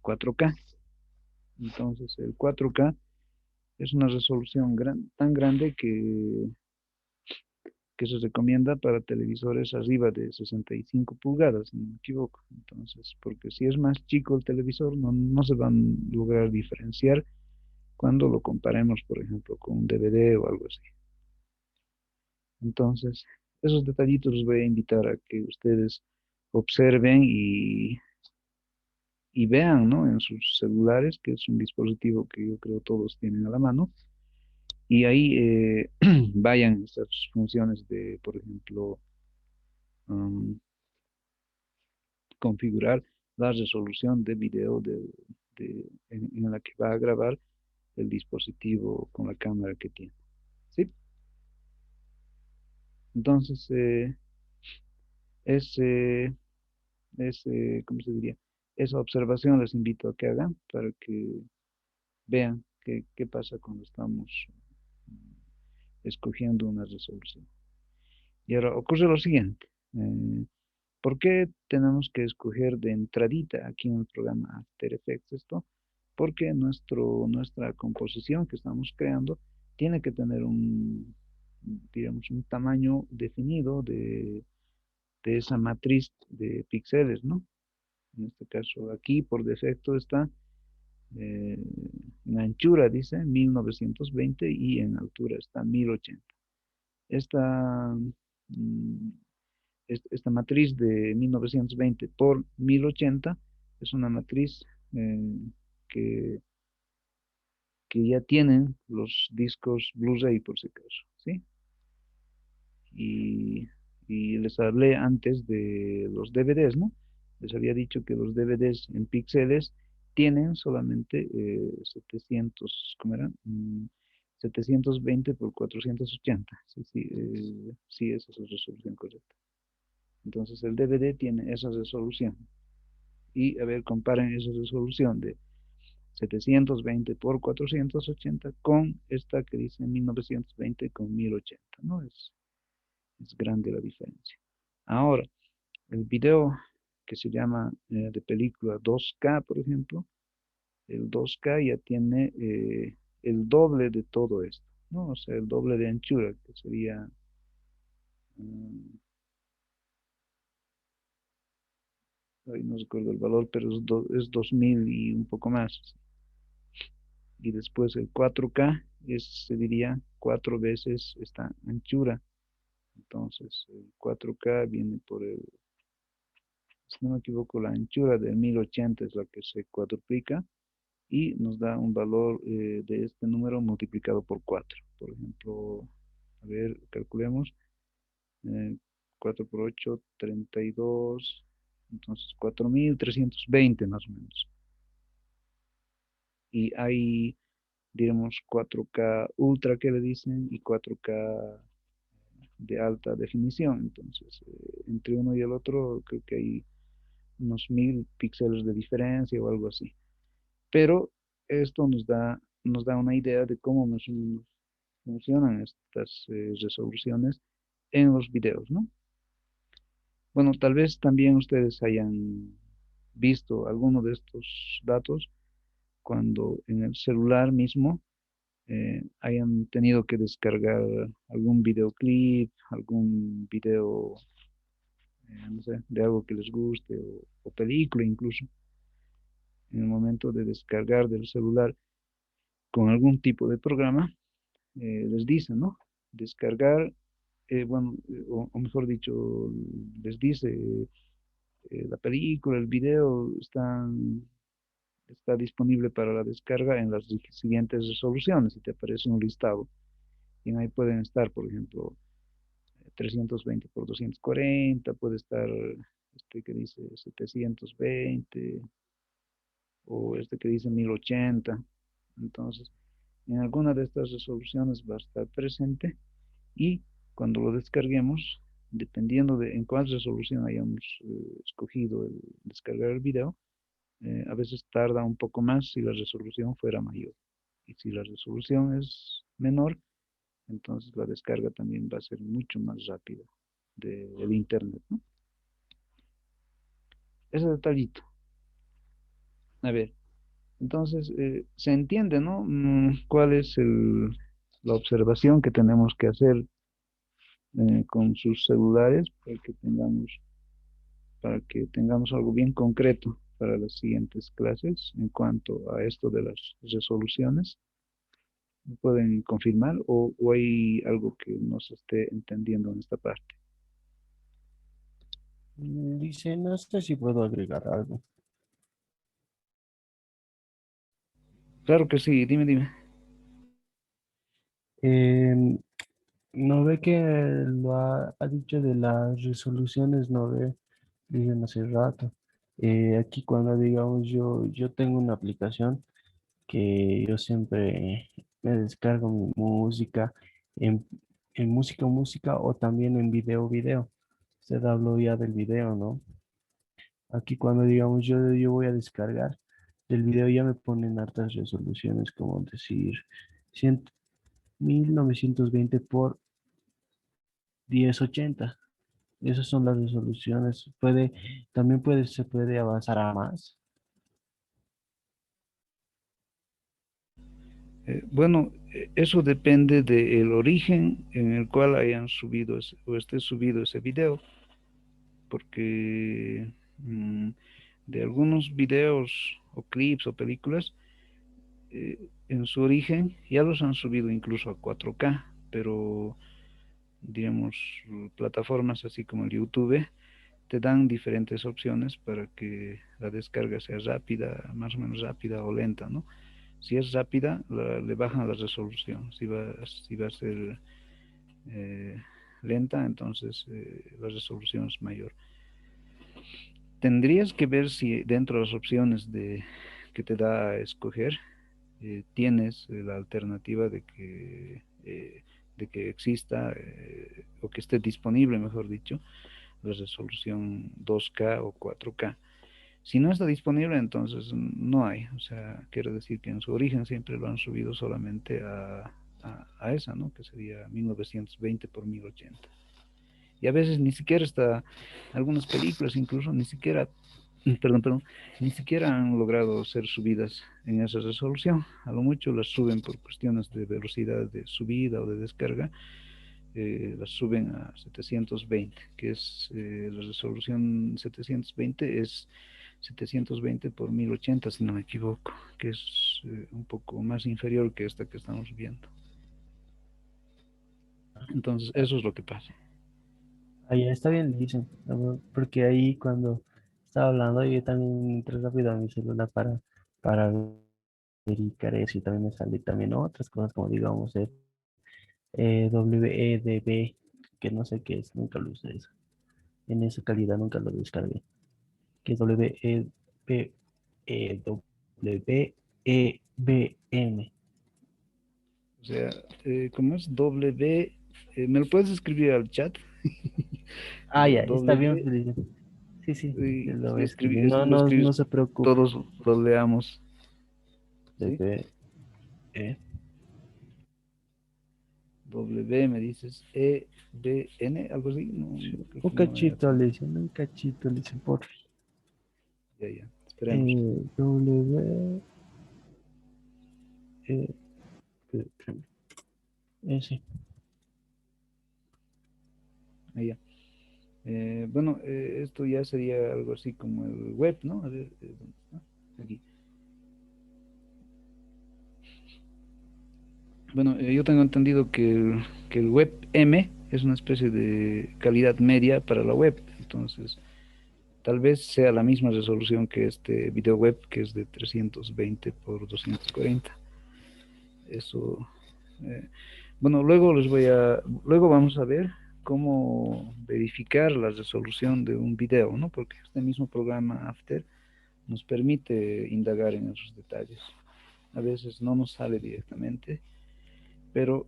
4K. Entonces, el 4K es una resolución tan grande que se recomienda para televisores arriba de 65 pulgadas, si no me equivoco. Entonces, porque si es más chico el televisor, no se van a lograr diferenciar cuando lo comparemos, por ejemplo, con un DVD o algo así. Entonces, esos detallitos los voy a invitar a que ustedes observen y vean, ¿no? En sus celulares, que es un dispositivo que yo creo todos tienen a la mano, y ahí vayan estas funciones de, por ejemplo, um, configurar la resolución de video en la que va a grabar el dispositivo con la cámara que tiene. ¿Sí? Entonces, es, eh, ¿cómo se diría? Esa observación les invito a que hagan para que vean qué pasa cuando estamos escogiendo una resolución. Y ahora ocurre lo siguiente. ¿Por qué tenemos que escoger de entradita aquí en el programa After Effects esto? Porque nuestra composición que estamos creando tiene que tener digamos, un tamaño definido de esa matriz de píxeles, ¿no? En este caso aquí por defecto está eh, en anchura, dice 1920 y en altura está 1080. Esta, mm, esta matriz de 1920 por 1080 es una matriz eh, que, que ya tienen los discos Blu-ray por si acaso, ¿sí? Y, y les hablé antes de los DVDs, ¿no? Les había dicho que los DVDs en píxeles tienen solamente 700, ¿cómo era? 720 por 480. Sí, sí, sí, esa es la resolución correcta. Entonces el DVD tiene esa resolución. Y a ver, comparen esa resolución de 720 por 480 con esta que dice 1920 con 1080, ¿no? Es grande la diferencia. Ahora, el video que se llama de película 2K, por ejemplo, el 2K ya tiene el doble de todo esto, ¿no? O sea, el doble de anchura, que sería, mm, ay, no recuerdo el valor, pero es 2000 y un poco más. Y después el 4K se diría cuatro veces esta anchura. Entonces, el 4K viene por si no me equivoco, la anchura del 1080 es la que se cuadruplica y nos da un valor de este número multiplicado por 4. Por ejemplo, a ver, calculemos, eh, 4 por 8, 32, entonces 4320 más o menos. Y hay, diremos, 4K Ultra que le dicen y 4K de alta definición. Entonces, entre uno y el otro creo que hay unos 1000 píxeles de diferencia o algo así. Pero esto nos da una idea de cómo más o menos funcionan estas resoluciones en los videos, ¿no? Bueno, tal vez también ustedes hayan visto alguno de estos datos cuando en el celular mismo hayan tenido que descargar algún videoclip, algún video no sé, de algo que les guste o película incluso, en el momento de descargar del celular con algún tipo de programa, les dice, ¿no? Descargar, bueno, o mejor dicho, les dice, la película, el video está disponible para la descarga en las siguientes resoluciones y te aparece un listado. Y ahí pueden estar, por ejemplo, 320 por 240, puede estar este que dice 720 o este que dice 1080. Entonces, en alguna de estas resoluciones va a estar presente y cuando lo descarguemos, dependiendo de en cuál resolución hayamos escogido el descargar el video, a veces tarda un poco más si la resolución fuera mayor. Y si la resolución es menor, entonces la descarga también va a ser mucho más rápida del internet, ¿no? Ese detallito. A ver, entonces se entiende, ¿no? ¿Cuál es la observación que tenemos que hacer con sus celulares para que tengamos algo bien concreto para las siguientes clases en cuanto a esto de las resoluciones? ¿Me pueden confirmar o hay algo que no se esté entendiendo en esta parte?
Dice, no sé si puedo agregar algo.
Claro que sí, dime, dime.
Em, no ve que ha dicho de las resoluciones, no ve, dicen hace rato. Aquí cuando digamos yo tengo una aplicación que yo siempre me descargo mi música en, en música o también en video. Usted habló ya del video, ¿no? Aquí cuando digamos yo voy a descargar del video ya me ponen hartas resoluciones, como decir 100, 1920 por 1080. Esas son las resoluciones. Se puede avanzar a más.
Bueno, eso depende del origen en el cual hayan subido o esté subido ese video, porque de algunos videos o clips o películas, en su origen ya los han subido incluso a 4K, pero digamos, plataformas así como el YouTube te dan diferentes opciones para que la descarga sea rápida, más o menos rápida o lenta, ¿no? Si es rápida, le bajan la resolución. Si va a ser eh, lenta, entonces la resolución es mayor. Tendrías que ver si dentro de las opciones que te da a escoger, tienes la alternativa de que exista o que esté disponible, mejor dicho, la resolución 2K o 4K. Si no está disponible, entonces no hay. O sea, quiero decir que en su origen siempre lo han subido solamente a esa, ¿no? Que sería 1920 por 1080. Y a veces ni siquiera está, algunas películas incluso ni siquiera, perdón, ni siquiera han logrado ser subidas en esa resolución. A lo mucho las suben por cuestiones de velocidad de subida o de descarga, las suben a 720, que es la resolución 720 es 720 por 1080, si no me equivoco, que es un poco más inferior que esta que estamos viendo. Entonces, eso es lo que pasa.
Ahí está bien, dicen, ¿no? Porque ahí cuando estaba hablando yo también entré rápido a mi celular para verificar eso y también me sale también otras cosas como digamos WEDB, que no sé qué es, nunca lo usé eso. En esa calidad nunca lo descargué. Que es WEBM.
O sea, ¿cómo es? W, ¿me lo puedes escribir al chat?
Ah, ya, está bien,
W,
Felipe. Sí, sí, te lo voy a escribir.
lo
No
escribes,
se preocupe.
todos lo leamos, ¿sí?
WE.
W, me dices E, B, N, algo así, no, creo que no me apunto.
Un cachito, le dicen, por fin.
Ya, esperemos.
W, E, S.
Ahí ya. Bueno, esto ya sería algo así como el web, ¿no? A ver, ¿dónde está? Aquí. Bueno, yo tengo entendido que el web M es una especie de calidad media para la web. Entonces, tal vez sea la misma resolución que este video web, que es de 320 por 240. Eso. eh, bueno, luego vamos a ver cómo verificar la resolución de un video, ¿no? Porque este mismo programa After nos permite indagar en esos detalles. A veces no nos sale directamente, pero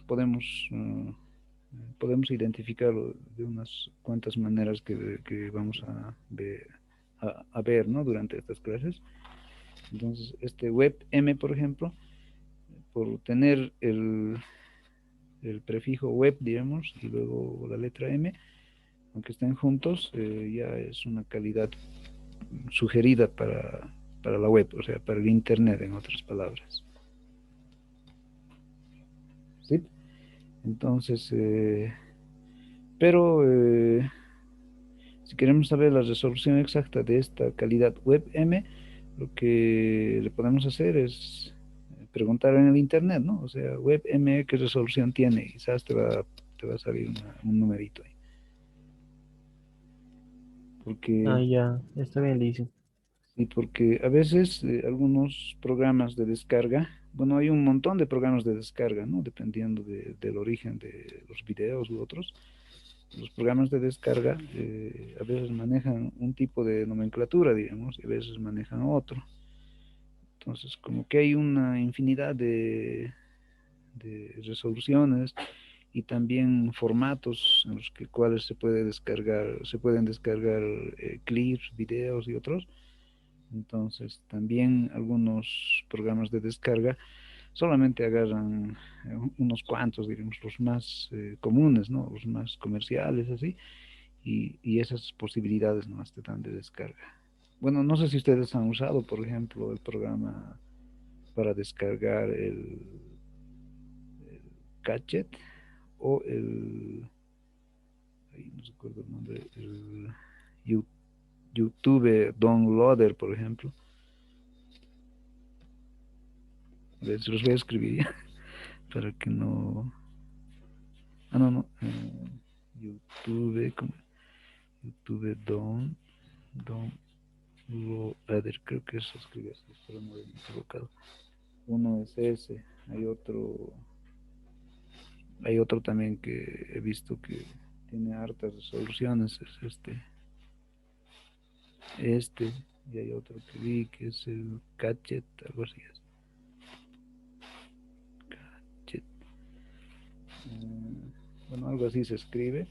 podemos, podemos identificarlo de unas cuantas maneras que vamos a ver, ¿no? Durante estas clases. Entonces, este web M, por ejemplo, por tener el prefijo web, digamos, y luego la letra M, aunque estén juntos, ya es una calidad sugerida para la web, o sea, para el Internet, en otras palabras. ¿Sí? Entonces, pero si queremos saber la resolución exacta de esta calidad WebM, lo que le podemos hacer es preguntar en el Internet, ¿no? O sea, WebM, ¿qué resolución tiene? Y quizás te va a salir un numerito ahí.
Ah,
Porque,
ya, está bien, Lizzy.
sí, porque a veces algunos programas de descarga, bueno, hay un montón de programas de descarga, ¿no? Dependiendo del origen de los videos u otros. Los programas de descarga a veces manejan un tipo de nomenclatura, digamos, y a veces manejan otro. Entonces, como que hay una infinidad de resoluciones y también formatos en los cuales se pueden descargar clips, videos y otros. Entonces, también algunos programas de descarga solamente agarran unos cuantos, digamos, los más comunes, ¿no? Los más comerciales, así, y esas posibilidades nomás te dan de descarga. Bueno, no sé si ustedes han usado, por ejemplo, el programa para descargar el Gadget o ahí no recuerdo el nombre, el YouTube Downloader, por ejemplo. A ver, se los voy a escribir ya, para que no... Ah, no, no. YouTube, ¿cómo? YouTube Downloader, creo que eso escribe así, espero no haberme equivocado. Uno es ese, hay otro también que he visto que tiene hartas resoluciones, es este, y hay otro que vi que es el Gadget, algo así es. Gadget. Bueno, algo así se escribe.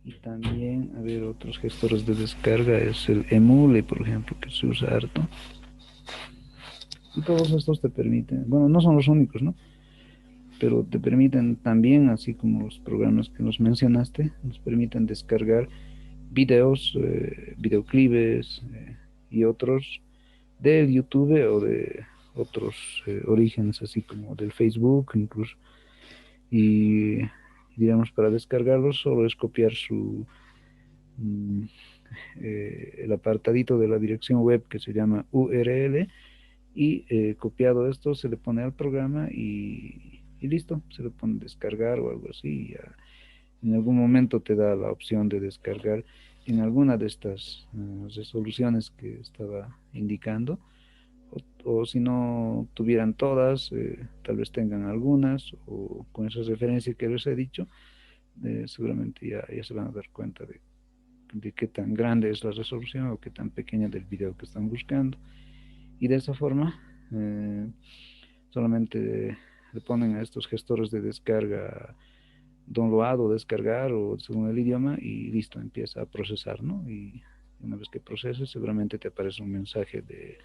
Y también, a ver, otros gestores de descarga es el Emule, por ejemplo, que se usa harto. Y todos estos te permiten, bueno, no son los únicos, ¿no? Pero te permiten también, así como los programas que nos mencionaste, nos permiten descargar videos, videoclips y otros del YouTube o de otros orígenes, así como del Facebook incluso. Y digamos, para descargarlos solo es copiar mm, el apartadito de la dirección web que se llama URL y copiado esto se le pone al programa y listo, se le pone descargar o algo así. Y ya en algún momento te da la opción de descargar en alguna de estas resoluciones que estaba indicando, o si no tuvieran todas, tal vez tengan algunas, o con esa referencia que les he dicho, seguramente ya se van a dar cuenta de qué tan grande es la resolución o qué tan pequeña del video que están buscando. Y de esa forma, solamente le ponen a estos gestores de descarga download o descargar o según el idioma y listo, empieza a procesar, ¿no? Y una vez que procese, seguramente te aparece un mensaje de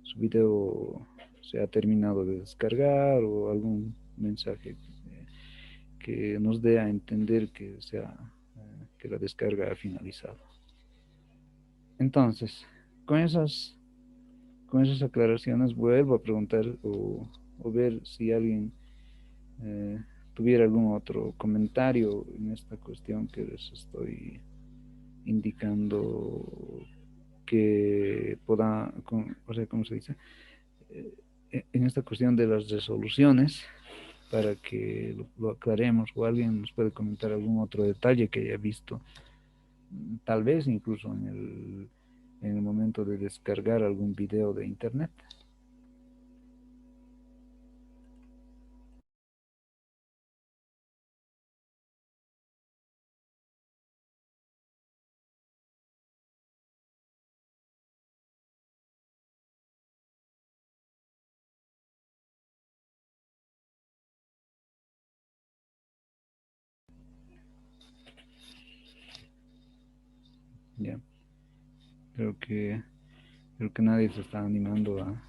su video se ha terminado de descargar o algún mensaje que nos dé a entender que la descarga ha finalizado. Entonces, con con esas aclaraciones vuelvo a preguntar o ver si alguien eh, tuviera algún otro comentario en esta cuestión que les estoy indicando que pueda, o sea, ¿cómo se dice? En esta cuestión de las resoluciones, para que lo aclaremos, o alguien nos puede comentar algún otro detalle que haya visto, tal vez incluso en el momento de descargar algún video de internet. Ya, creo que creo que nadie se está animando a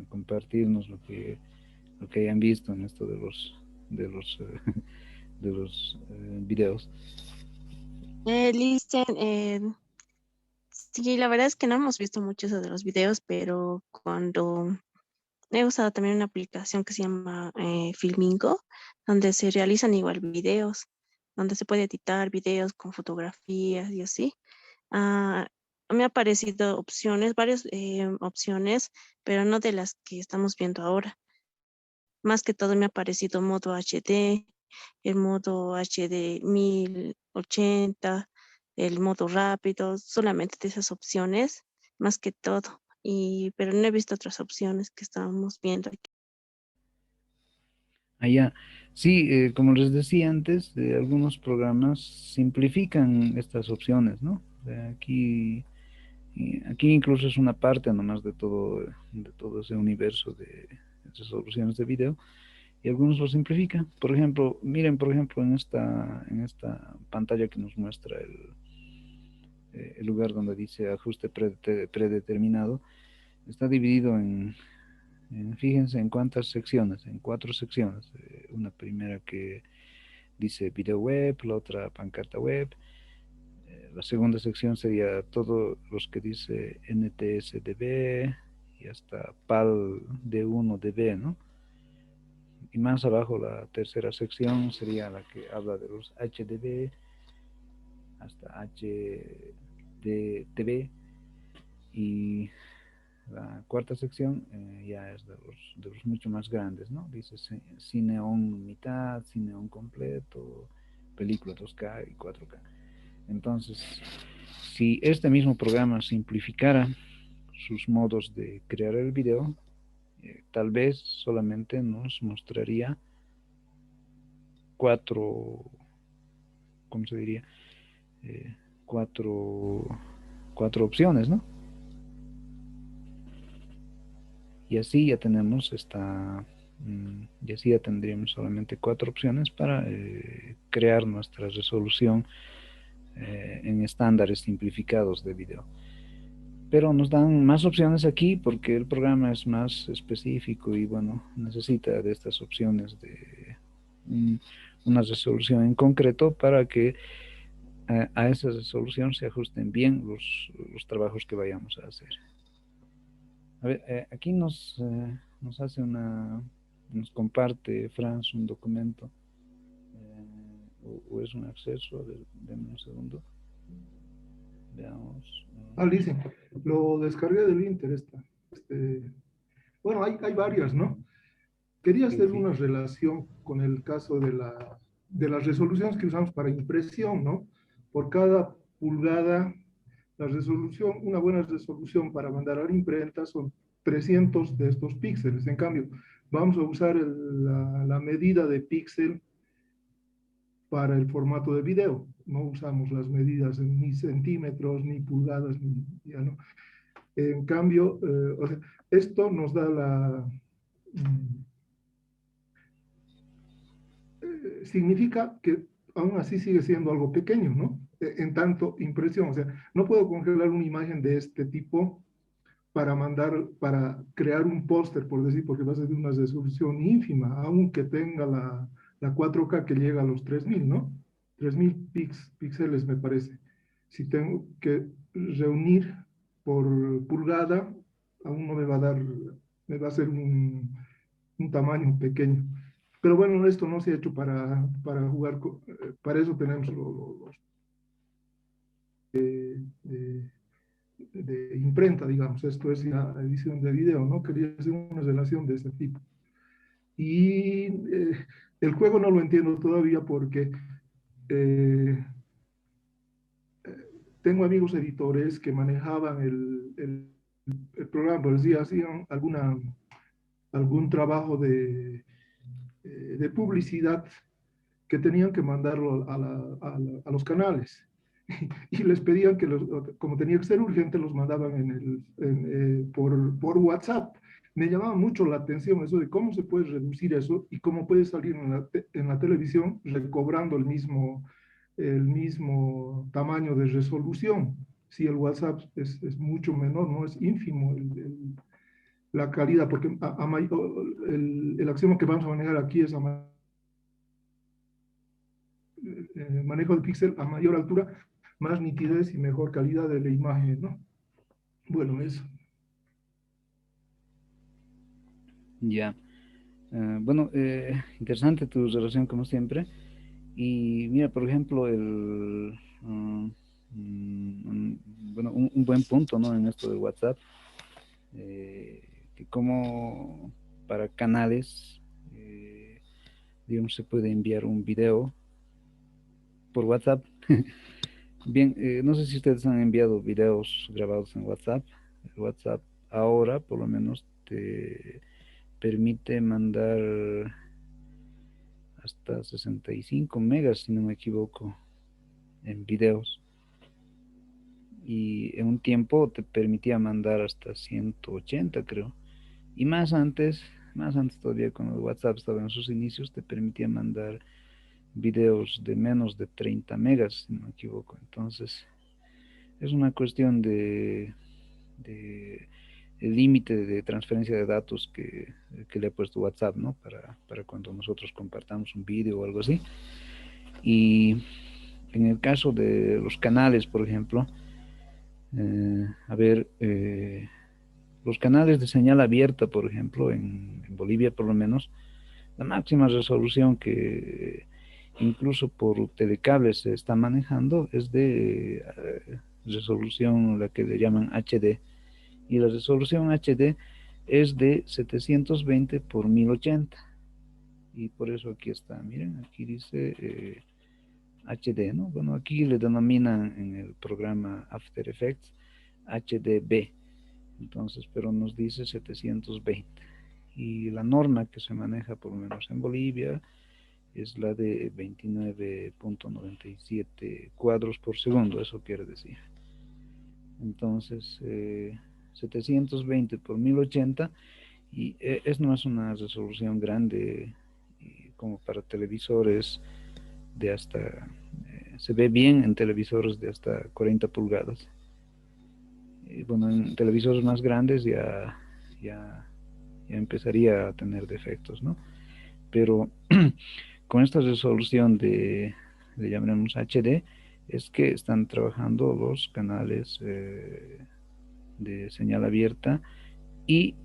compartirnos lo que hayan visto en esto de los de los videos.
Listen, sí, la verdad es que no hemos visto muchos de los videos, pero cuando he usado también una aplicación que se llama Filmingo, donde se realizan igual videos, donde se puede editar videos con fotografías y así. Ah, me ha parecido opciones, varias opciones, pero no de las que estamos viendo ahora. Más que todo me ha parecido modo HD, el modo HD 1080, el modo rápido, solamente de esas opciones, más que todo. Pero no he visto otras opciones que estábamos viendo aquí.
Allá, sí, como les decía antes, algunos programas simplifican estas opciones, ¿no? Aquí incluso es una parte nomás de todo ese universo de resoluciones de video, y algunos lo simplifican. Por ejemplo, miren, por ejemplo, en esta pantalla que nos muestra el lugar donde dice ajuste predeterminado, está dividido fíjense en cuántas secciones, en cuatro secciones. Una primera que dice video web, la otra pancarta web. La segunda sección sería todos los que dice NTSDB y hasta PAL D1 DB, ¿no? Y más abajo la tercera sección sería la que habla de los HDB hasta HDTV, y la cuarta sección ya es de los mucho más grandes, ¿no? Dice Cineon mitad, Cineon completo, película 2K y 4K. Entonces, si este mismo programa simplificara sus modos de crear el video, tal vez solamente nos mostraría cuatro, ¿cómo se diría? Eh, cuatro, cuatro opciones, ¿no? Y así ya tenemos y así ya tendríamos solamente cuatro opciones para crear nuestra resolución en estándares simplificados de video. Pero nos dan más opciones aquí porque el programa es más específico y bueno, necesita de estas opciones de un, una resolución en concreto para que a esa resolución se ajusten bien los trabajos que vayamos a hacer. A ver, aquí nos hace nos comparte Franz un documento, o es un acceso, a ver, denme un segundo, veamos.
Lice, lo descargué del Inter esta. Bueno, hay varias, ¿no? Quería
Sí,
hacer
sí,
una relación con el caso de las resoluciones que usamos para impresión, ¿no? Por cada pulgada, la resolución, una buena resolución para mandar a la imprenta son 300 de estos píxeles. En cambio, vamos a usar la medida de píxel para el formato de video. No usamos las medidas en ni centímetros, ni pulgadas, ya no. En cambio, o sea, esto nos da mm, significa que aún así sigue siendo algo pequeño, ¿no? En tanto impresión, o sea, no puedo congelar una imagen de este tipo para mandar, para crear un póster, por decir, porque va a ser de una resolución ínfima, aunque tenga la 4K que llega a los 3000, ¿no? 3000 píxeles me parece. Si tengo que reunir por pulgada, aún no me va a dar, me va a ser un tamaño pequeño. Pero bueno, esto no se ha hecho para jugar, para eso tenemos los de imprenta, digamos. Esto es la edición de video, ¿no? Quería hacer una relación de ese tipo. Y el juego no lo entiendo todavía porque eh, tengo amigos editores que manejaban el programa, por decir, hacían algún trabajo de publicidad que tenían que mandarlo a los canales. Y les pedían que, como tenía que ser urgente, los mandaban por WhatsApp. Me llamaba mucho la atención eso de cómo se puede reducir eso y cómo puede salir en la televisión recobrando el mismo tamaño de resolución. Si el WhatsApp es mucho menor, no es ínfimo la calidad, porque el axioma que vamos a manejar aquí es manejo del píxel a mayor altura, más nitidez y mejor calidad de la imagen, ¿no? Bueno, eso.
Ya. Bueno, interesante tu relación como siempre. Y mira, por ejemplo, bueno, un buen punto, ¿no? En esto de WhatsApp, que como para canales, digamos, se puede enviar un video por WhatsApp. Bien, no sé si ustedes han enviado videos grabados en WhatsApp. El WhatsApp ahora, por lo menos, te permite mandar hasta 65 megas, si no me equivoco, en videos. Y en un tiempo te permitía mandar hasta 180, creo. Y más antes todavía, cuando WhatsApp estaba en sus inicios, te permitía mandar videos de menos de 30 megas, si no me equivoco. Entonces, es una cuestión de el límite de transferencia de datos que le ha puesto WhatsApp, ¿no? Para cuando nosotros compartamos un vídeo o algo así. Y en el caso de los canales, por ejemplo, a ver, los canales de señal abierta, por ejemplo, en Bolivia por lo menos, la máxima resolución que incluso por telecables se está manejando es de resolución, la que le llaman HD, y la resolución HD es de 720 por 1080, y por eso aquí está, miren, aquí dice HD, ¿no? Bueno, aquí le denominan en el programa After Effects HDB, entonces, pero nos dice 720. Y la norma que se maneja, por lo menos en Bolivia, es la de 29.97 cuadros por segundo, eso quiere decir. Entonces, 720 por 1080, y es no es una resolución grande como para televisores de hasta, se ve bien en televisores de hasta 40 pulgadas. Bueno, en televisores más grandes ya empezaría a tener defectos, ¿no? Pero con esta resolución le llamaremos HD, es que están trabajando los canales de señal abierta y,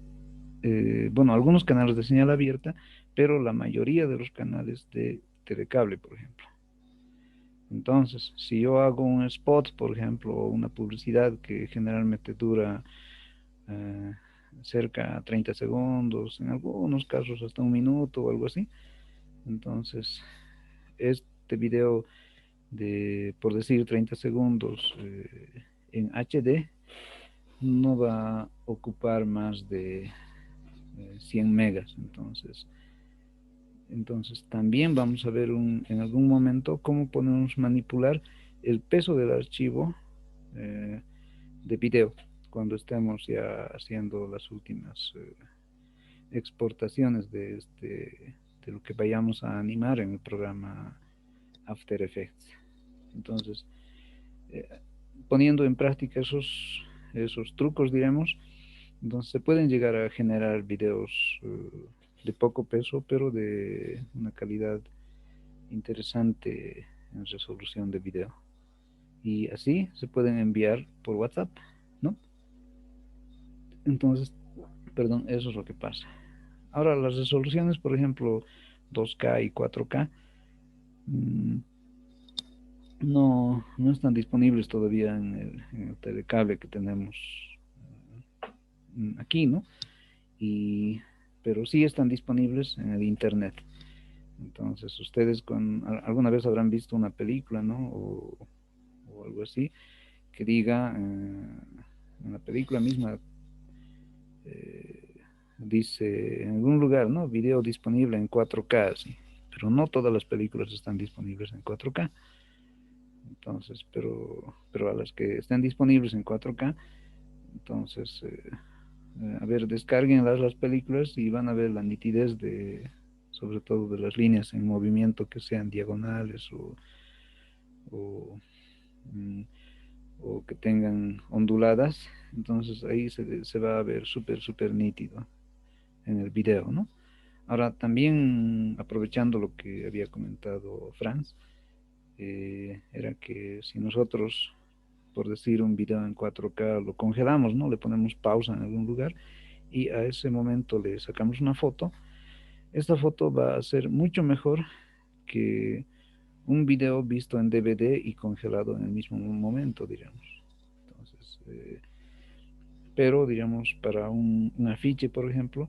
bueno, algunos canales de señal abierta, pero la mayoría de los canales de telecable, por ejemplo. Entonces, si yo hago un spot, por ejemplo, o una publicidad que generalmente dura eh, cerca de 30 segundos, en algunos casos hasta un minuto o algo así, entonces este video de, por decir, 30 segundos en HD no va a ocupar más de 100 megas. Entonces también vamos a ver en algún momento cómo podemos manipular el peso del archivo de video cuando estemos ya haciendo las últimas exportaciones de lo que vayamos a animar en el programa After Effects. Entonces, eh, poniendo en práctica esos trucos, diremos, entonces se pueden llegar a generar videos de poco peso, pero de una calidad interesante en resolución de video. Y así se pueden enviar por WhatsApp, ¿no? Entonces, perdón, eso es lo que pasa. Ahora, las resoluciones, por ejemplo, 2K y 4K, no están disponibles todavía en el telecable que tenemos aquí, ¿no? Pero sí están disponibles en el internet. Entonces, ustedes alguna vez habrán visto una película, ¿no? O algo así, que diga, en la película misma, dice en algún lugar, ¿no? Video disponible en 4K, sí. Pero no todas las películas están disponibles en 4K. Entonces, pero a las que estén disponibles en 4K, entonces, a ver, descarguen las películas y van a ver la nitidez sobre todo de las líneas en movimiento que sean diagonales o, mm, o que tengan onduladas. Entonces ahí se va a ver súper nítido en el video, ¿no? Ahora, también aprovechando lo que había comentado Franz, era que si nosotros, por decir, un video en 4K lo congelamos, ¿no? Le ponemos pausa en algún lugar y a ese momento le sacamos una foto, esta foto va a ser mucho mejor que un video visto en DVD y congelado en el mismo momento, diríamos. Entonces, pero, digamos, para un afiche, por ejemplo,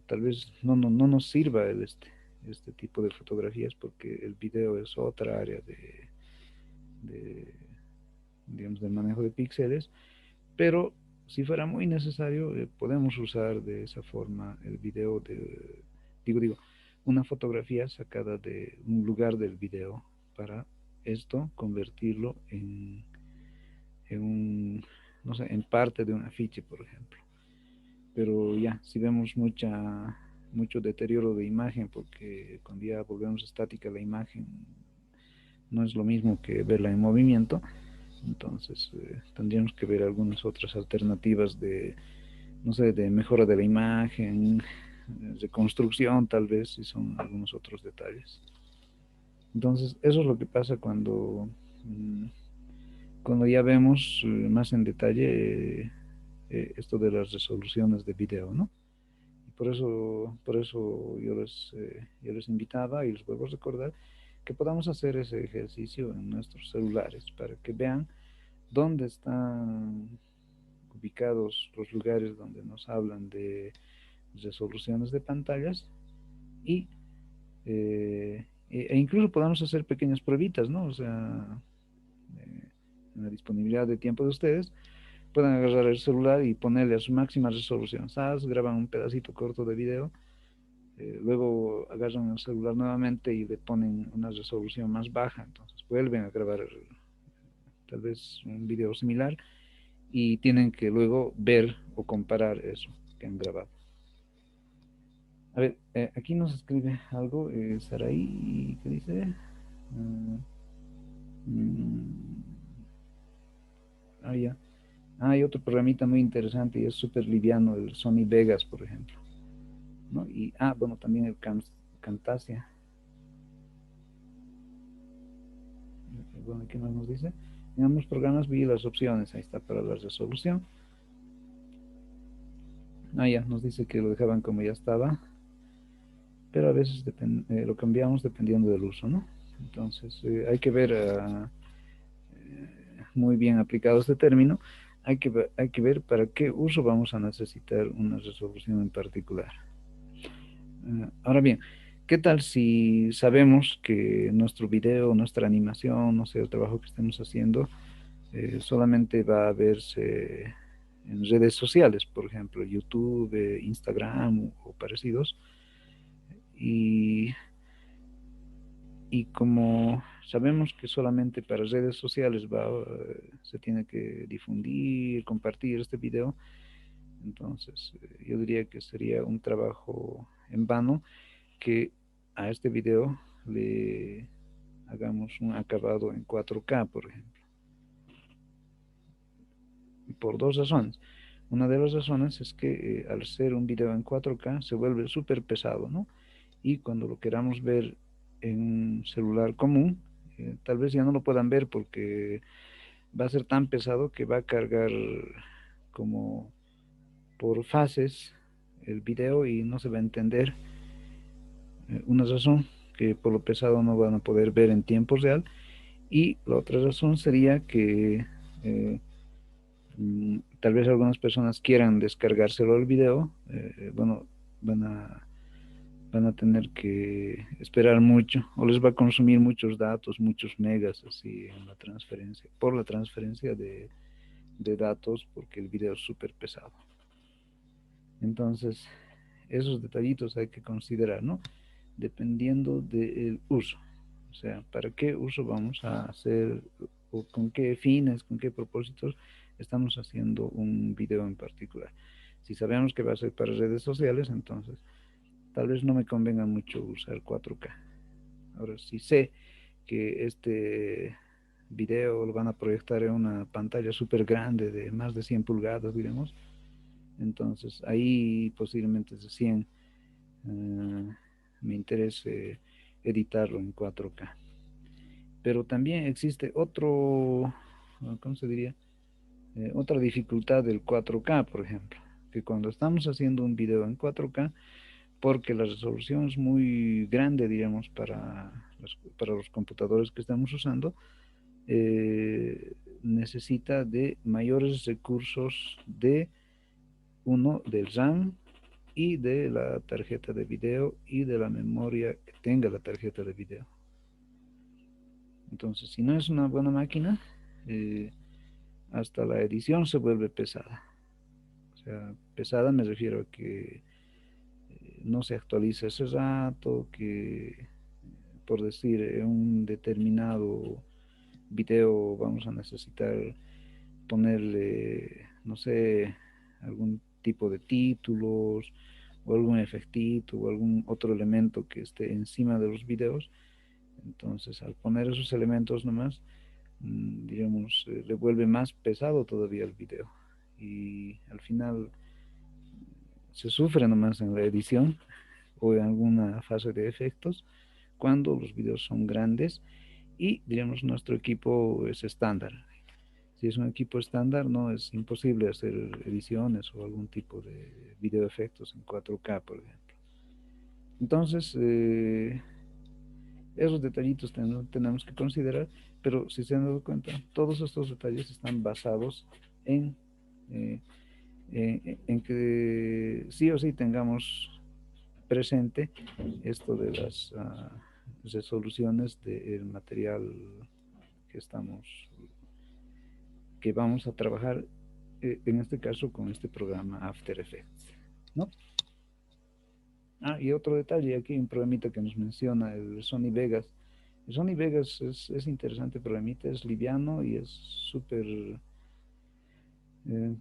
tal vez no nos sirva este tipo de fotografías porque el video es otra área de, digamos, del manejo de píxeles, pero si fuera muy necesario, podemos usar de esa forma el video digo, una fotografía sacada de un lugar del video para esto convertirlo no sé, en parte de un afiche, por ejemplo. Pero ya, si vemos mucho deterioro de imagen, porque cuando ya volvemos estática la imagen no es lo mismo que verla en movimiento, entonces tendríamos que ver algunas otras alternativas no sé, de mejora de la imagen, de construcción tal vez, si son algunos otros detalles. Entonces, eso es lo que pasa cuando ya vemos más en detalle esto de las resoluciones de video, ¿no? Y por eso yo les invitaba y les vuelvo a recordar que podamos hacer ese ejercicio en nuestros celulares para que vean dónde están ubicados los lugares donde nos hablan de resoluciones de pantallas e incluso podamos hacer pequeñas pruebitas, ¿no? O sea, en la disponibilidad de tiempo de ustedes, pueden agarrar el celular y ponerle a su máxima resolución. ¿Sabes? Graban un pedacito corto de video, luego agarran el celular nuevamente y le ponen una resolución más baja, entonces vuelven a grabar tal vez un video similar y tienen que luego ver o comparar eso que han grabado. A ver, aquí nos escribe algo, Saraí, ¿qué dice? Ya. Hay otro programita muy interesante y es súper liviano, el Sony Vegas, por ejemplo, ¿no? Bueno, también el Camtasia. Bueno, ¿qué más nos dice? En ambos programas vi las opciones, ahí está para la resolución. Ya, nos dice que lo dejaban como ya estaba, pero a veces lo cambiamos dependiendo del uso, ¿no? Entonces, hay que ver muy bien aplicado este término, hay que ver para qué uso vamos a necesitar una resolución en particular. Ahora bien, ¿qué tal si sabemos que nuestro video, nuestra animación, no sé, el trabajo que estemos haciendo, solamente va a verse en redes sociales, por ejemplo, YouTube, Instagram o parecidos? Y como sabemos que solamente para redes sociales se tiene que difundir, compartir este video, entonces yo diría que sería un trabajo en vano que a este video le hagamos un acabado en 4K, por ejemplo. Por dos razones. Una de las razones es que al ser un video en 4K se vuelve súper pesado, ¿no? Y cuando lo queramos ver en un celular común, tal vez ya no lo puedan ver porque va a ser tan pesado que va a cargar como por fases el video y no se va a entender una razón, que por lo pesado no van a poder ver en tiempo real, y la otra razón sería que tal vez algunas personas quieran descargárselo el video, bueno, van a, van a tener que esperar mucho, o les va a consumir muchos datos, muchos megas así en la transferencia, por la transferencia de datos, porque el video es súper pesado. Entonces, esos detallitos hay que considerar, ¿no? Dependiendo del uso. O sea, ¿para qué uso vamos a hacer, o con qué fines, con qué propósitos estamos haciendo un video en particular? Si sabemos que va a ser para redes sociales, entonces tal vez no me convenga mucho usar 4K. Ahora, si sé que este video lo van a proyectar en una pantalla súper grande de más de 100 pulgadas, digamos, entonces ahí posiblemente de 100 me interese editarlo en 4K. Pero también existe otro, ¿cómo se diría? Otra dificultad del 4K, por ejemplo, que cuando estamos haciendo un video en 4K, porque la resolución es muy grande, digamos, para los computadores que estamos usando, necesita de mayores recursos de uno, del RAM y de la tarjeta de video y de la memoria que tenga la tarjeta de video. Entonces, si no es una buena máquina, hasta la edición se vuelve pesada. O sea, pesada me refiero a que no se actualiza ese rato, que por decir, en un determinado video vamos a necesitar ponerle, no sé, algún tipo de títulos o algún efectito o algún otro elemento que esté encima de los videos. Entonces, al poner esos elementos nomás, digamos, le vuelve más pesado todavía el video. Y al final se sufre nomás en la edición o en alguna fase de efectos cuando los videos son grandes y, digamos, nuestro equipo es estándar. Si es un equipo estándar, no es imposible hacer ediciones o algún tipo de video efectos en 4K, por ejemplo. Entonces, esos detallitos tenemos que considerar, pero si se han dado cuenta, todos estos detalles están basados en, eh, en que sí o sí tengamos presente esto de las resoluciones del material que que vamos a trabajar, en este caso con este programa After Effects, ¿no? Y otro detalle, aquí hay un programita que nos menciona, el Sony Vegas. El Sony Vegas es interesante programita, es liviano y es súper,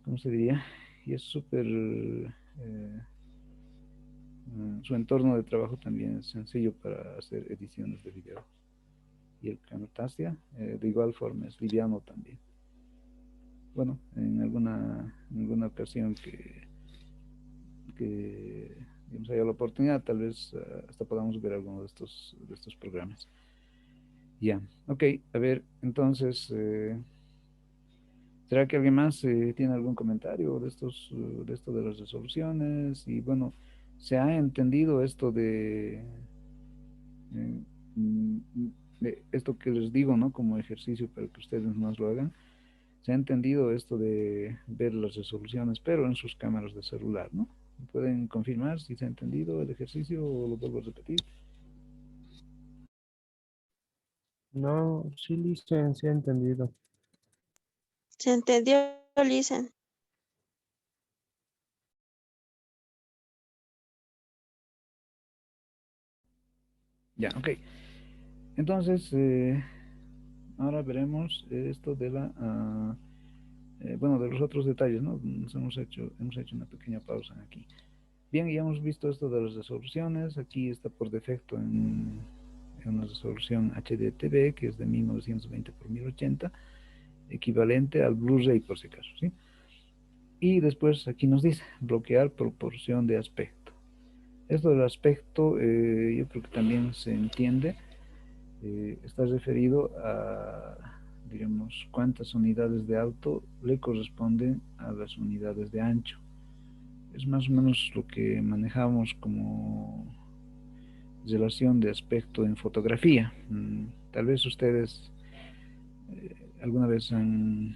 ¿cómo se diría? Y es súper, su entorno de trabajo también es sencillo para hacer ediciones de video. Y el Camtasia, de igual forma, es liviano también. Bueno, en alguna ocasión que digamos, haya la oportunidad, tal vez hasta podamos ver alguno de estos programas. Ya, ok, a ver, entonces, ¿será que alguien más tiene algún comentario de esto de las resoluciones? Y bueno, ¿se ha entendido esto eh, mm, de esto que les digo, ¿no? Como ejercicio para que ustedes más lo hagan. Se ha entendido esto de ver las resoluciones, pero en sus cámaras de celular, ¿no? ¿Pueden confirmar si se ha entendido el ejercicio o lo vuelvo a repetir?
No, sí, listo, sí he entendido.
¿Se entendió, Listen?
Ya, ok. Entonces, ahora veremos esto de bueno, de los otros detalles, ¿no? Hemos hecho una pequeña pausa aquí. Bien, ya hemos visto esto de las resoluciones. Aquí está por defecto en una resolución HDTV, que es de 1920 por 1080, equivalente al Blu-ray por si acaso, ¿sí? Y después aquí nos dice bloquear proporción de aspecto. Esto del aspecto yo creo que también se entiende. Está referido a, digamos, cuántas unidades de alto le corresponden a las unidades de ancho. Es más o menos lo que manejamos como relación de aspecto en fotografía. Tal vez ustedes alguna vez han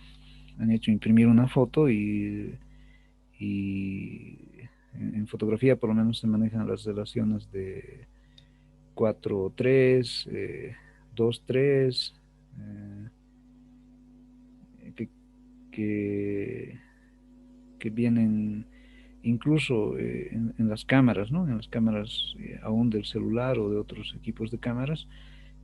hecho imprimir una foto y en fotografía por lo menos se manejan las relaciones de 4:3, 2:3, que, que, que vienen incluso en las cámaras, ¿no? En las cámaras aún del celular o de otros equipos de cámaras,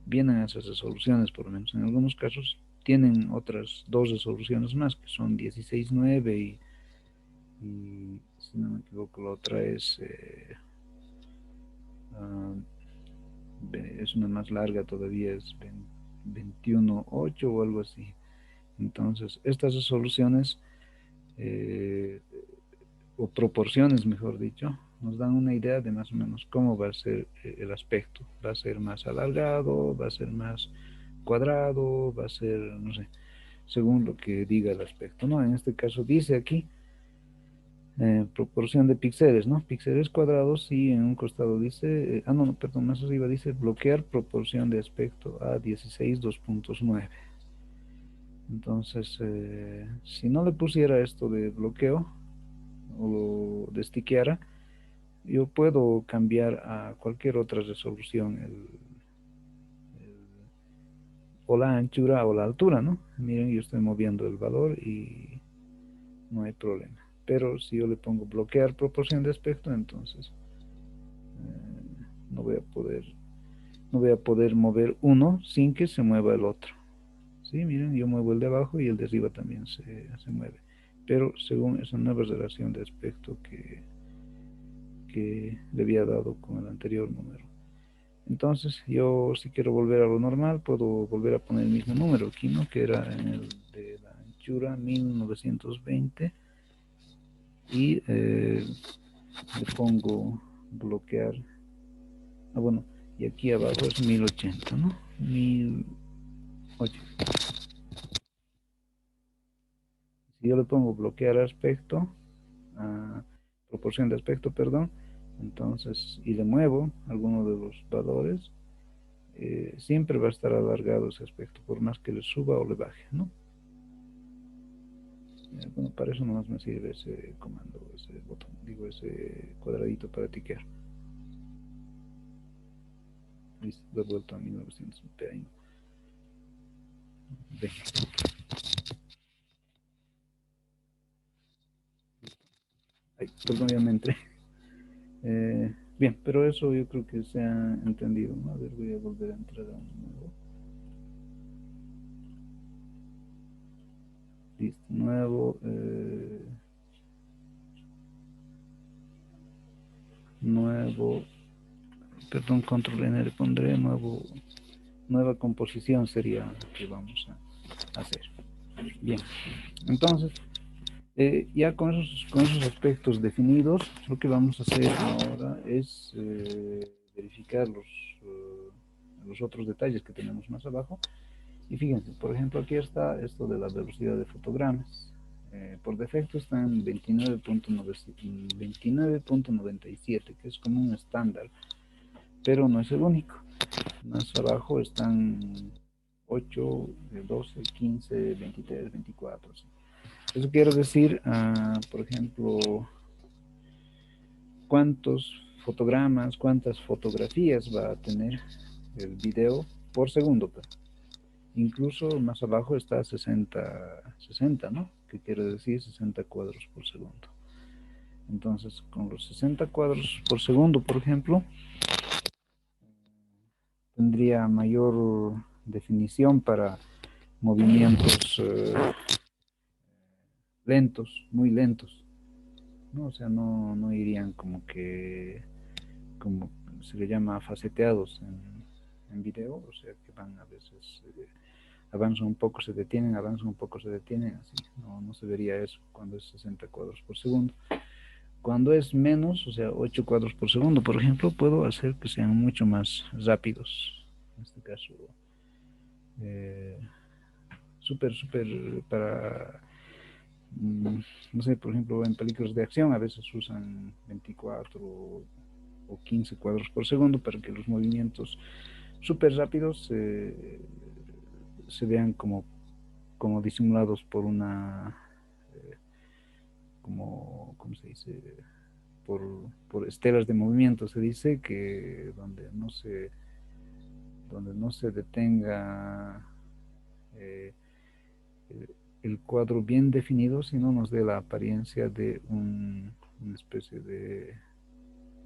vienen esas resoluciones, por lo menos. En algunos casos tienen otras dos resoluciones más, que son 16:9 y si no me equivoco, la otra uh, es una más larga todavía, es 21:8 o algo así. Entonces, estas resoluciones o proporciones, mejor dicho, nos dan una idea de más o menos cómo va a ser el aspecto. Va a ser más alargado, va a ser más cuadrado, va a ser, no sé, según lo que diga el aspecto, ¿no? En este caso dice aquí proporción de píxeles, ¿no? Píxeles cuadrados y en un costado dice, no, perdón, más arriba dice bloquear proporción de aspecto a 16 2.9. Entonces, si no le pusiera esto de bloqueo o de stiqueara, yo puedo cambiar a cualquier otra resolución o la anchura o la altura, ¿no? Miren, yo estoy moviendo el valor y no hay problema. Pero si yo le pongo bloquear proporción de aspecto, entonces no voy a poder mover uno sin que se mueva el otro. ¿Sí? Miren, yo muevo el de abajo y el de arriba también se mueve. Pero según esa nueva relación de aspecto que le había dado con el anterior número. Entonces, yo si quiero volver a lo normal, puedo volver a poner el mismo número aquí, ¿no? Que era en el de la anchura 1920 y le pongo bloquear. Bueno, y aquí abajo es 1080, ¿no? 1080. Si yo le pongo bloquear aspecto, proporción de aspecto, perdón, entonces, y le muevo alguno de los valores, siempre va a estar alargado ese aspecto, por más que le suba o le baje, ¿no? Bueno, para eso nomás me sirve ese comando, ese botón, digo, ese cuadradito para tiquear. Listo, de vuelta a 1920. Ay, perdón, ya me entré. Bien, pero eso yo creo que se ha entendido, ¿no? A ver, voy a volver a entrar a un nuevo. Listo, nuevo. Nuevo. Perdón, control N le pondré nueva composición sería lo que vamos a hacer. Bien, entonces, ya con esos aspectos definidos, lo que vamos a hacer ahora es verificar los otros detalles que tenemos más abajo. Y fíjense, por ejemplo, aquí está esto de la velocidad de fotogramas. Por defecto está en 29.97, que es como un estándar, pero no es el único. Más abajo están 8, 12, 15, 23, 24. ¿Sí? Eso quiere decir, por ejemplo, cuántos fotogramas, cuántas fotografías va a tener el video por segundo. Pues. Incluso más abajo está 60, ¿no? Que quiere decir 60 cuadros por segundo. Entonces, con los 60 cuadros por segundo, por ejemplo, tendría mayor definición para movimientos lentos, muy lentos, ¿no? O sea, no irían como se le llama faceteados en video, o sea, que van a veces, avanzan un poco, se detienen, avanzan un poco, se detienen, así, no se vería eso cuando es 60 cuadros por segundo. Cuando es menos, o sea, 8 cuadros por segundo, por ejemplo, puedo hacer que sean mucho más rápidos. En este caso, súper para, no sé, por ejemplo, en películas de acción a veces usan 24 o 15 cuadros por segundo para que los movimientos súper rápidos se vean como disimulados por una, ¿cómo se dice? Por estelas de movimiento, se dice, que donde no se detenga eh, el cuadro bien definido, sino nos dé la apariencia de una especie de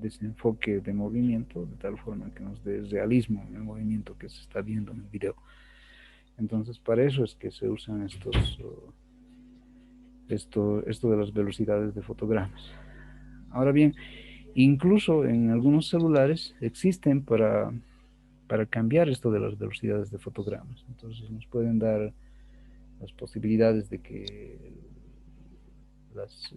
desenfoque de movimiento, de tal forma que nos dé realismo en el movimiento que se está viendo en el video. Entonces, para eso es que se usan esto de las velocidades de fotogramas. Ahora bien, incluso en algunos celulares existen para cambiar esto de las velocidades de fotogramas. Entonces nos pueden dar las posibilidades de que las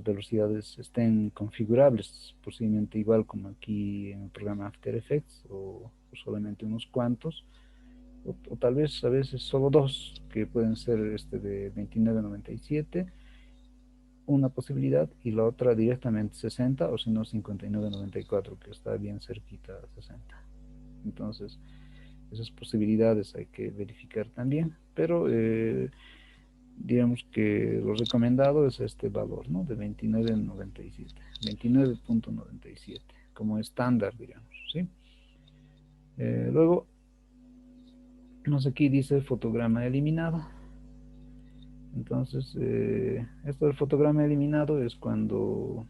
velocidades estén configurables, posiblemente igual como aquí en el programa After Effects, o solamente unos cuantos, o tal vez a veces solo dos, que pueden ser de 29.97, una posibilidad, y la otra directamente 60, o si no 59.94, que está bien cerquita a 60. Entonces, esas posibilidades hay que verificar también, pero digamos que lo recomendado es este valor, ¿no? De 29.97, 29.97, como estándar, digamos, ¿sí? Luego, aquí dice fotograma eliminado. Entonces, esto del fotograma eliminado es cuando, o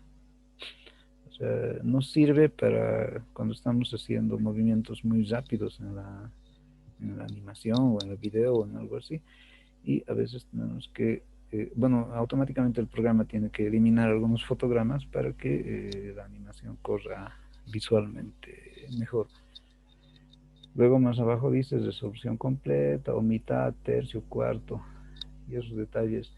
sea, nos sirve para cuando estamos haciendo movimientos muy rápidos en la animación o en el video o en algo así, y a veces tenemos que, bueno, automáticamente el programa tiene que eliminar algunos fotogramas para que la animación corra visualmente mejor. Luego más abajo dice resolución completa o mitad, tercio, cuarto, y esos detalles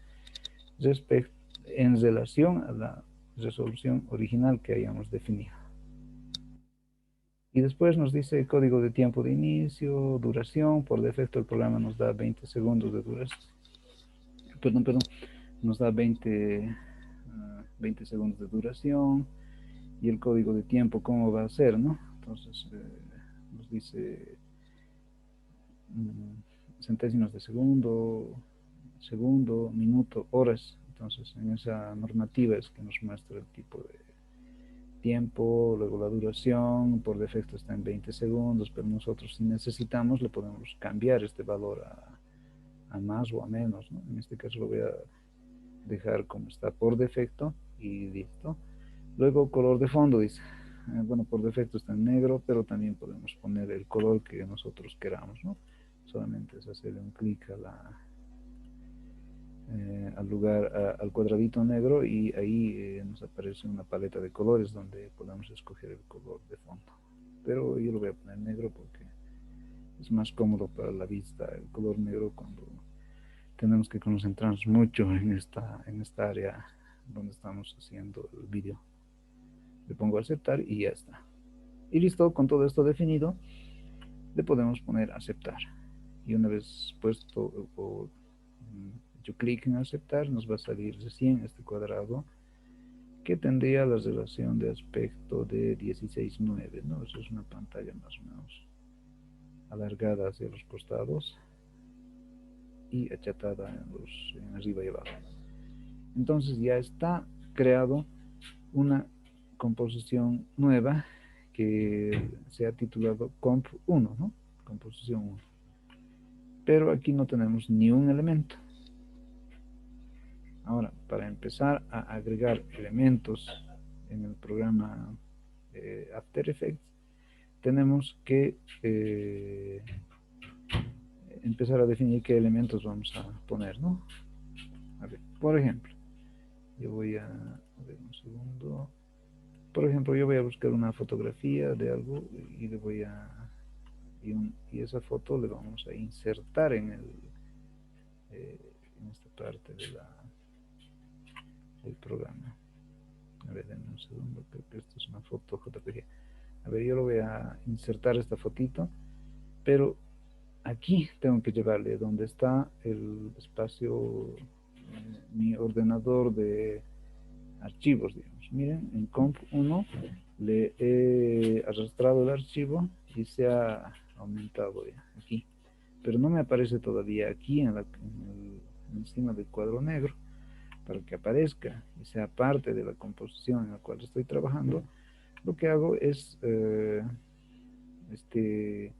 en relación a la resolución original que hayamos definido. Y después nos dice código de tiempo de inicio, duración. Por defecto el programa nos da 20 segundos de duración. Perdón, nos da 20 segundos de duración. Y el código de tiempo, cómo va a ser, ¿no? Entonces nos dice centésimos de segundo, minuto, horas. Entonces en esa normativa es que nos muestra el tipo de tiempo. Luego la duración por defecto está en 20 segundos, pero nosotros, si necesitamos, le podemos cambiar este valor a más o a menos, ¿no? En este caso lo voy a dejar como está por defecto y listo. Luego color de fondo, dice. Bueno, por defecto está en negro, pero también podemos poner el color que nosotros queramos, ¿no? Solamente es hacerle un clic al cuadradito negro, y ahí nos aparece una paleta de colores donde podemos escoger el color de fondo. Pero yo lo voy a poner negro porque es más cómodo para la vista el color negro cuando tenemos que concentrarnos mucho en esta área donde estamos haciendo el vídeo. Le pongo a aceptar y ya está. Y listo, con todo esto definido, le podemos poner aceptar. Y una vez puesto o hecho clic en aceptar, nos va a salir recién este cuadrado que tendría la relación de aspecto de 16:9, ¿no? Eso es una pantalla más o menos alargada hacia los costados y achatada en arriba y abajo. Entonces ya está creado una composición nueva que se ha titulado Comp 1, ¿no? Composición 1. Pero aquí no tenemos ni un elemento. Ahora, para empezar a agregar elementos en el programa After Effects, tenemos que empezar a definir qué elementos vamos a poner, ¿no? A ver, por ejemplo, yo voy a ver un segundo. Por ejemplo, yo voy a buscar una fotografía de algo y le voy a y esa foto le vamos a insertar en esta parte del programa. A ver, denme un segundo, creo que esto es una foto JPG. A ver, yo lo voy a insertar esta fotito, pero aquí tengo que llevarle donde está el espacio, mi ordenador de archivos, digamos. Miren, en conf1 le he arrastrado el archivo y se ha aumentado ya, aquí. Pero no me aparece todavía aquí encima del cuadro negro. Para que aparezca y sea parte de la composición en la cual estoy trabajando, lo que hago es este,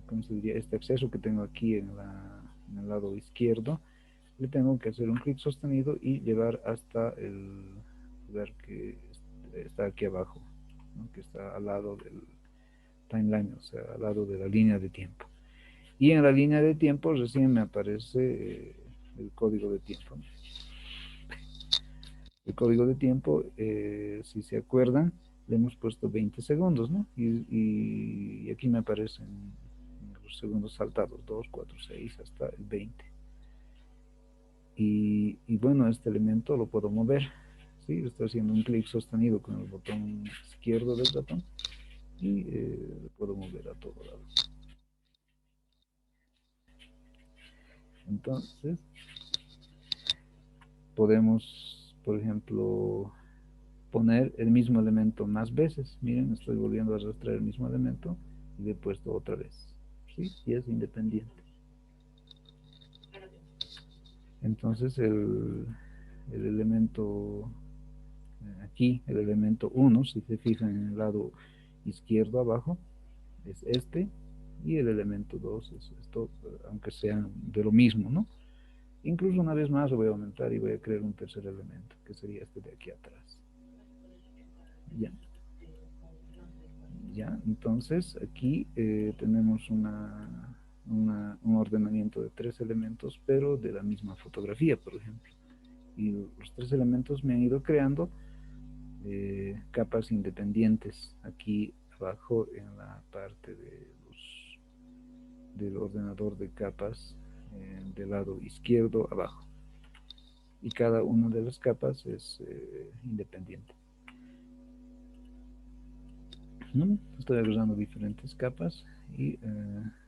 ¿cómo se diría? Este acceso que tengo aquí en el lado izquierdo, le tengo que hacer un clic sostenido y llevar hasta el lugar que está aquí abajo, ¿no? Que está al lado del timeline, o sea, al lado de la línea de tiempo. Y en la línea de tiempo recién me aparece el código de tiempo. El código de tiempo, si se acuerdan, le hemos puesto 20 segundos, ¿no? Y aquí me aparecen los segundos saltados, 2, 4, 6, hasta el 20. Y bueno, este elemento lo puedo mover, ¿sí? Estoy haciendo un clic sostenido con el botón izquierdo del ratón y lo puedo mover a todo lado. Entonces, podemos, por ejemplo, poner el mismo elemento más veces. Miren, estoy volviendo a arrastrar el mismo elemento y le he puesto otra vez, ¿sí? Y es independiente. Entonces el elemento aquí, el elemento 1, si se fijan en el lado izquierdo abajo, es este, y el elemento 2 es esto, aunque sean de lo mismo, ¿no? Incluso una vez más lo voy a aumentar y voy a crear un tercer elemento, que sería este de aquí atrás. Ya. Ya, entonces aquí tenemos un ordenamiento de 3 elementos, pero de la misma fotografía, por ejemplo. Y los 3 elementos me han ido creando capas independientes aquí abajo en la parte del ordenador de capas del lado izquierdo abajo. Y cada una de las capas es independiente. ¿No? Estoy agregando diferentes capas y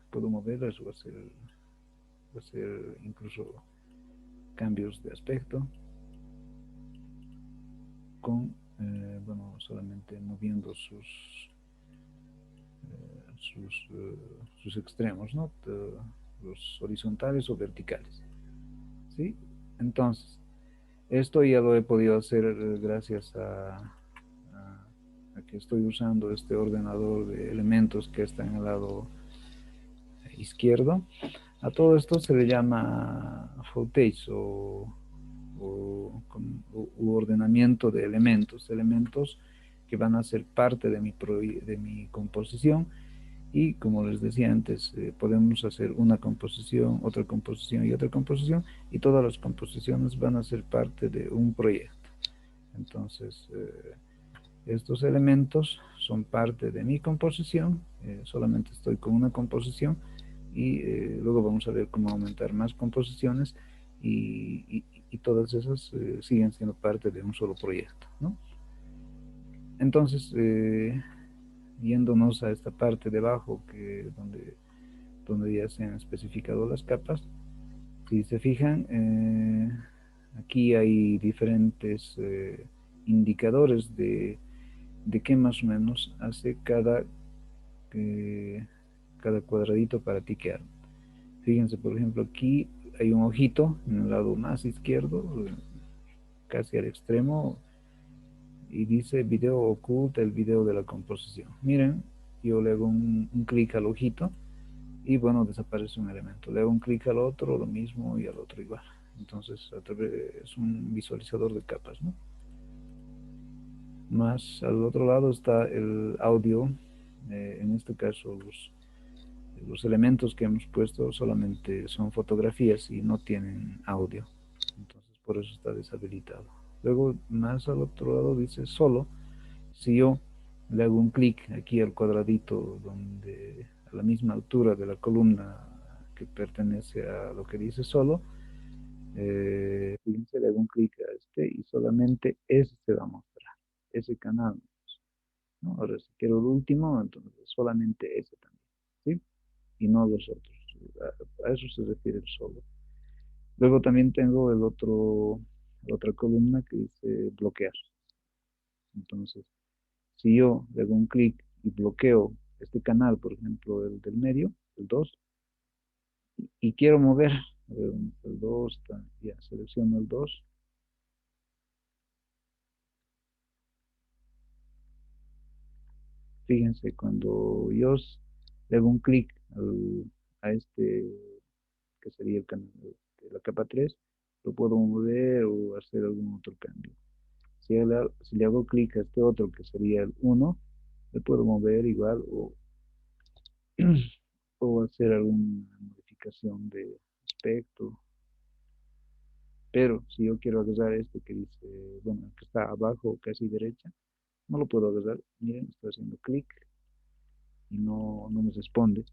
puedo moverlas o hacer incluso cambios de aspecto con, bueno, solamente moviendo sus extremos, ¿no? Los horizontales o verticales, ¿sí? Entonces, esto ya lo he podido hacer gracias a que estoy usando este ordenador de elementos que está en el lado izquierdo. A todo esto se le llama footage u ordenamiento de elementos que van a ser parte de mi composición. Y como les decía antes, podemos hacer una composición, otra composición y otra composición, y todas las composiciones van a ser parte de un proyecto. Entonces, estos elementos son parte de mi composición, solamente estoy con una composición, y luego vamos a ver cómo aumentar más composiciones, y todas esas siguen siendo parte de un solo proyecto, ¿no? Entonces, yéndonos a esta parte de abajo donde ya se han especificado las capas, si se fijan, aquí hay diferentes indicadores de qué más o menos hace cada cuadradito para tiquear. Fíjense, por ejemplo, aquí hay un ojito en el lado más izquierdo, casi al extremo, y dice video oculta el video de la composición. Miren, yo le hago un clic al ojito y bueno, desaparece un elemento. Le hago un clic al otro, lo mismo, y al otro igual. Entonces, es un visualizador de capas, ¿no? Más al otro lado está el audio. En este caso, los elementos que hemos puesto solamente son fotografías y no tienen audio. Entonces, por eso está deshabilitado. Luego, más al otro lado dice solo. Si yo le hago un clic aquí al cuadradito donde a la misma altura de la columna que pertenece a lo que dice solo, fíjense, le hago un clic a este y solamente ese se va a mostrar, ese canal, ¿no? Ahora, si quiero el último, entonces solamente ese también, ¿sí? Y no los otros. A eso se refiere el solo. Luego también tengo el otro otra columna que dice bloquear. Entonces, si yo le hago un clic y bloqueo este canal, por ejemplo, el del medio, el 2, y quiero mover, a ver, el 2, ya selecciono el 2. Fíjense, cuando yo le hago un clic a este, que sería el canal de la capa 3, lo puedo mover o hacer algún otro cambio. Si le hago clic a este otro, que sería el 1, le puedo mover igual o hacer alguna modificación de aspecto. Pero si yo quiero agarrar este que dice, bueno, que está abajo, casi derecha, no lo puedo agarrar. Miren, estoy haciendo clic y no me responde.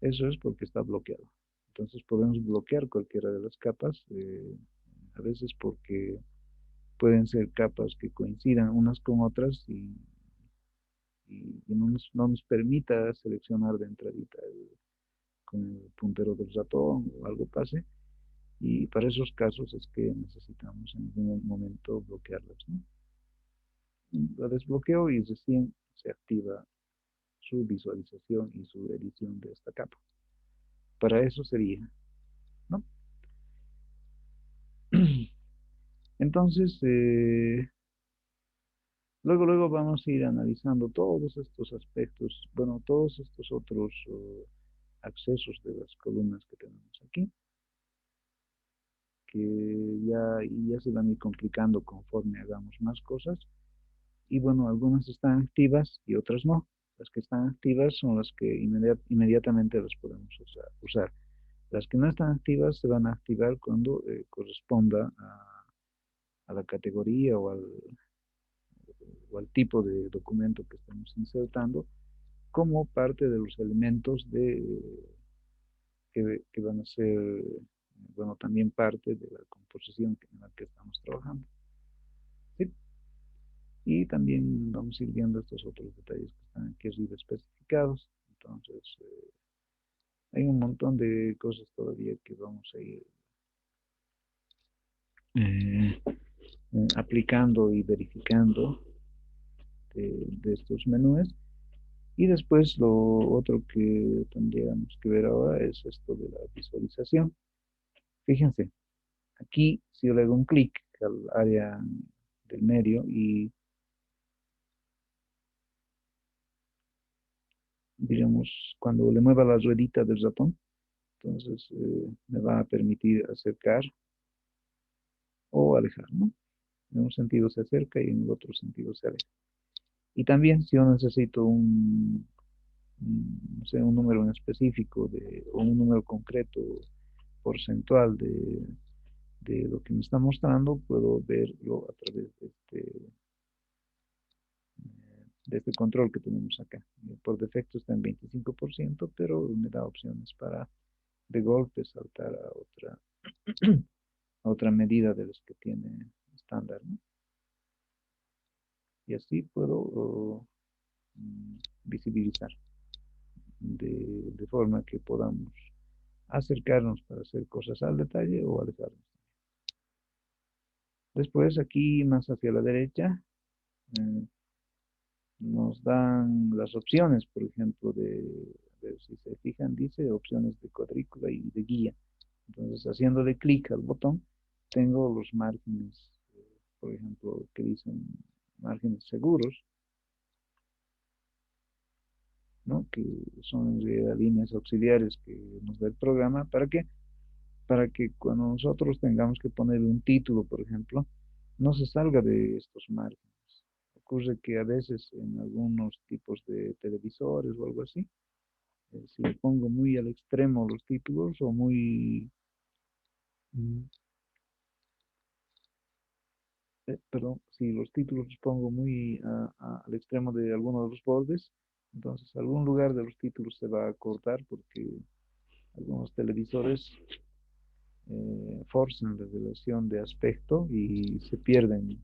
Eso es porque está bloqueado. Entonces podemos bloquear cualquiera de las capas, a veces porque pueden ser capas que coincidan unas con otras y no nos permita seleccionar de entradita con el puntero del ratón o algo pase. Y para esos casos es que necesitamos en algún momento bloquearlas, ¿no? La desbloqueo y recién se activa su visualización y su edición de esta capa. Para eso sería, ¿no? Entonces, luego vamos a ir analizando todos estos aspectos, bueno, todos estos otros accesos de las columnas que tenemos aquí, que ya se van a ir complicando conforme hagamos más cosas. Y bueno, algunas están activas y otras no. Las que están activas son las que inmediatamente las podemos usar. Las que no están activas se van a activar cuando corresponda a la categoría o al tipo de documento que estamos insertando como parte de los elementos que van a ser, bueno, también parte de la composición en la que estamos trabajando. ¿Sí? Y también vamos a ir viendo estos otros detalles que están aquí arriba especificados. Entonces, hay un montón de cosas todavía que vamos a ir eh, aplicando y verificando de estos menús. Y después lo otro que tendríamos que ver ahora es esto de la visualización. Fíjense, aquí si yo le hago un clic al área del medio y digamos cuando le mueva la ruedita del ratón, entonces me va a permitir acercar o alejar, ¿no? En un sentido se acerca y en el otro sentido se aleja. Y también si yo necesito no sé, un número en específico o un número concreto porcentual de lo que me está mostrando, puedo verlo a través de este control que tenemos acá. Por defecto está en 25%, pero me da opciones para de golpe saltar a otra medida de las que tiene estándar, ¿no? Y así puedo visibilizar de forma que podamos acercarnos para hacer cosas al detalle o alejarnos. Después aquí más hacia la derecha eh, nos dan las opciones, por ejemplo, si se fijan, dice opciones de cuadrícula y de guía. Entonces, haciéndole clic al botón, tengo los márgenes, por ejemplo, que dicen márgenes seguros, ¿no? Que son en realidad líneas auxiliares que nos da el programa. ¿Para qué? Para que cuando nosotros tengamos que poner un título, por ejemplo, no se salga de estos márgenes. Ocurre que a veces en algunos tipos de televisores o algo así, si le pongo muy al extremo los títulos o mm, perdón, si los títulos los pongo muy al extremo de alguno de los bordes, entonces algún lugar de los títulos se va a cortar porque algunos televisores forzan la revelación de aspecto y se pierden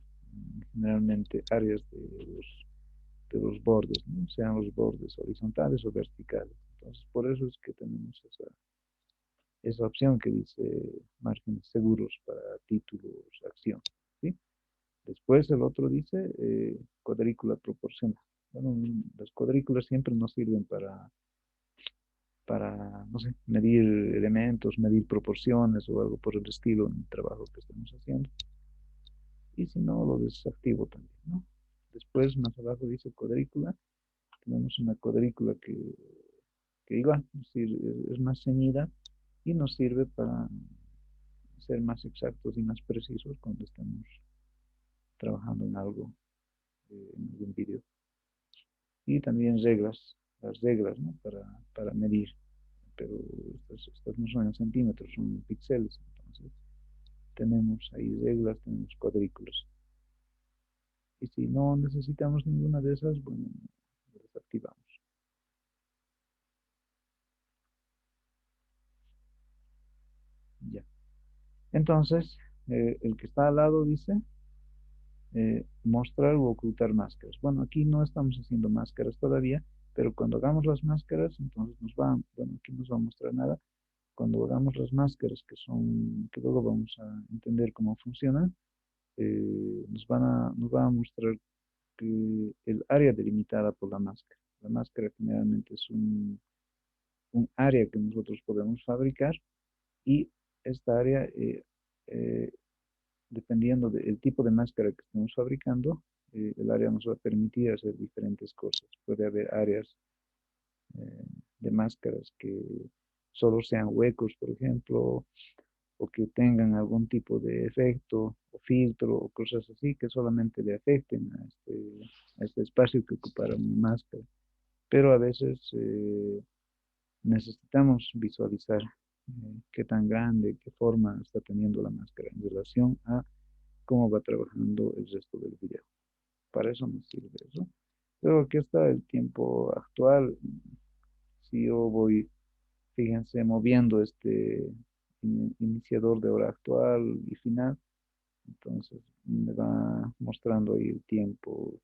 generalmente áreas de los bordes, ¿no? Sean los bordes horizontales o verticales. Entonces, por eso es que tenemos esa opción que dice márgenes seguros para títulos, acción, ¿sí? Después el otro dice cuadrícula proporcional. Bueno, las cuadrículas siempre nos sirven para, no sé, medir elementos, medir proporciones o algo por el estilo en el trabajo que estamos haciendo. Y si no, lo desactivo también, ¿no? Después, más abajo dice cuadrícula. Tenemos una cuadrícula que igual es más ceñida y nos sirve para ser más exactos y más precisos cuando estamos trabajando en algo, en algún vídeo. Y también reglas, las reglas, ¿no? Para medir, pero estas no son en centímetros, son en píxeles. Entonces, tenemos ahí reglas, tenemos cuadrículas. Y si no necesitamos ninguna de esas, bueno, lo desactivamos. Ya. Entonces, el que está al lado dice mostrar o ocultar máscaras. Bueno, aquí no estamos haciendo máscaras todavía, pero cuando hagamos las máscaras, entonces bueno, aquí nos va a mostrar nada. Cuando hagamos las máscaras, que luego vamos a entender cómo funcionan, nos va a mostrar que el área delimitada por la máscara. La máscara generalmente es un área que nosotros podemos fabricar y esta área, eh, dependiendo del tipo de máscara que estemos fabricando, el área nos va a permitir hacer diferentes cosas. Puede haber áreas eh, de máscaras que solo sean huecos, por ejemplo, o que tengan algún tipo de efecto o filtro o cosas así que solamente le afecten a este espacio que ocupará una máscara. Pero a veces necesitamos visualizar qué tan grande, qué forma está teniendo la máscara en relación a cómo va trabajando el resto del video. Para eso nos sirve eso. Luego aquí está el tiempo actual. Si yo voy, fíjense, moviendo este iniciador de hora actual y final, entonces me va mostrando ahí el tiempo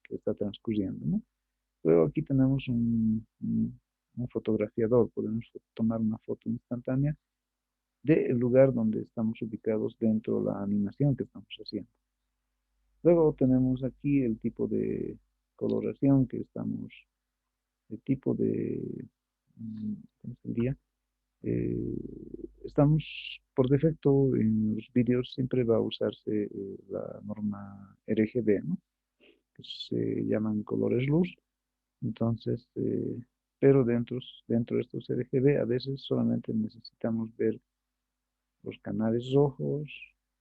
que está transcurriendo, ¿no? Luego aquí tenemos un fotografiador. Podemos tomar una foto instantánea del lugar donde estamos ubicados dentro de la animación que estamos haciendo. Luego tenemos aquí el tipo de coloración que estamos, el tipo de, ¿cómo se diría? Eh, Estamos, por defecto, en los vídeos siempre va a usarse la norma RGB, ¿no? Que se llaman colores luz. Entonces, pero dentro de estos RGB a veces solamente necesitamos ver los canales rojos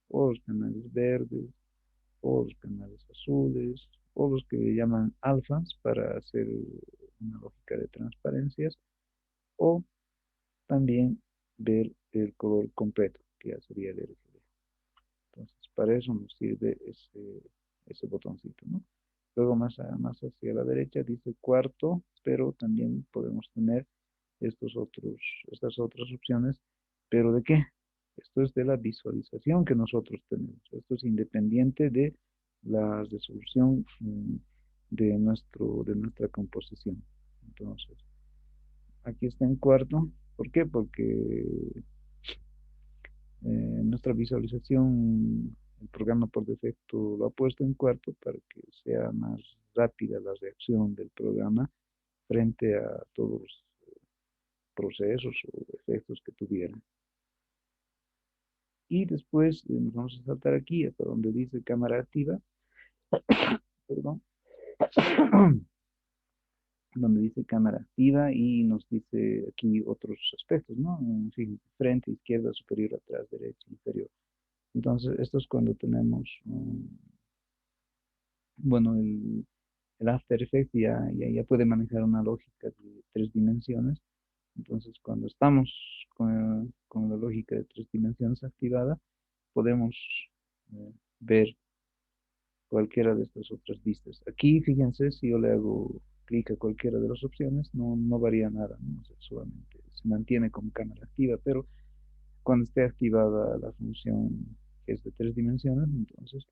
o los canales verdes o los canales azules, o los que llaman alfas para hacer una lógica de transparencias, o también ver el color completo, que ya sería el RGB. Entonces, para eso nos sirve ese botoncito, ¿no? Luego más hacia la derecha dice cuarto, pero también podemos tener estas otras opciones, pero ¿de qué? Esto es de la visualización que nosotros tenemos. Esto es independiente de la resolución de nuestra composición. Entonces, aquí está en cuarto. ¿Por qué? Porque nuestra visualización, el programa por defecto lo ha puesto en cuarto para que sea más rápida la reacción del programa frente a todos los procesos o efectos que tuvieran. Y después nos vamos a saltar aquí hasta donde dice cámara activa, perdón, donde dice cámara activa y nos dice aquí otros aspectos, ¿no? En fin, frente, izquierda, superior, atrás, derecha, inferior. Entonces, esto es cuando tenemos, bueno, el After Effects ya puede manejar una lógica de 3 dimensiones. Entonces, cuando estamos con la lógica de 3 dimensiones activada, podemos ver cualquiera de estas otras vistas. Aquí, fíjense, si yo le hago clic a cualquiera de las opciones, no varía nada, ¿no? O sea, solamente se mantiene como cámara activa, pero cuando esté activada la función que es de 3 dimensiones, entonces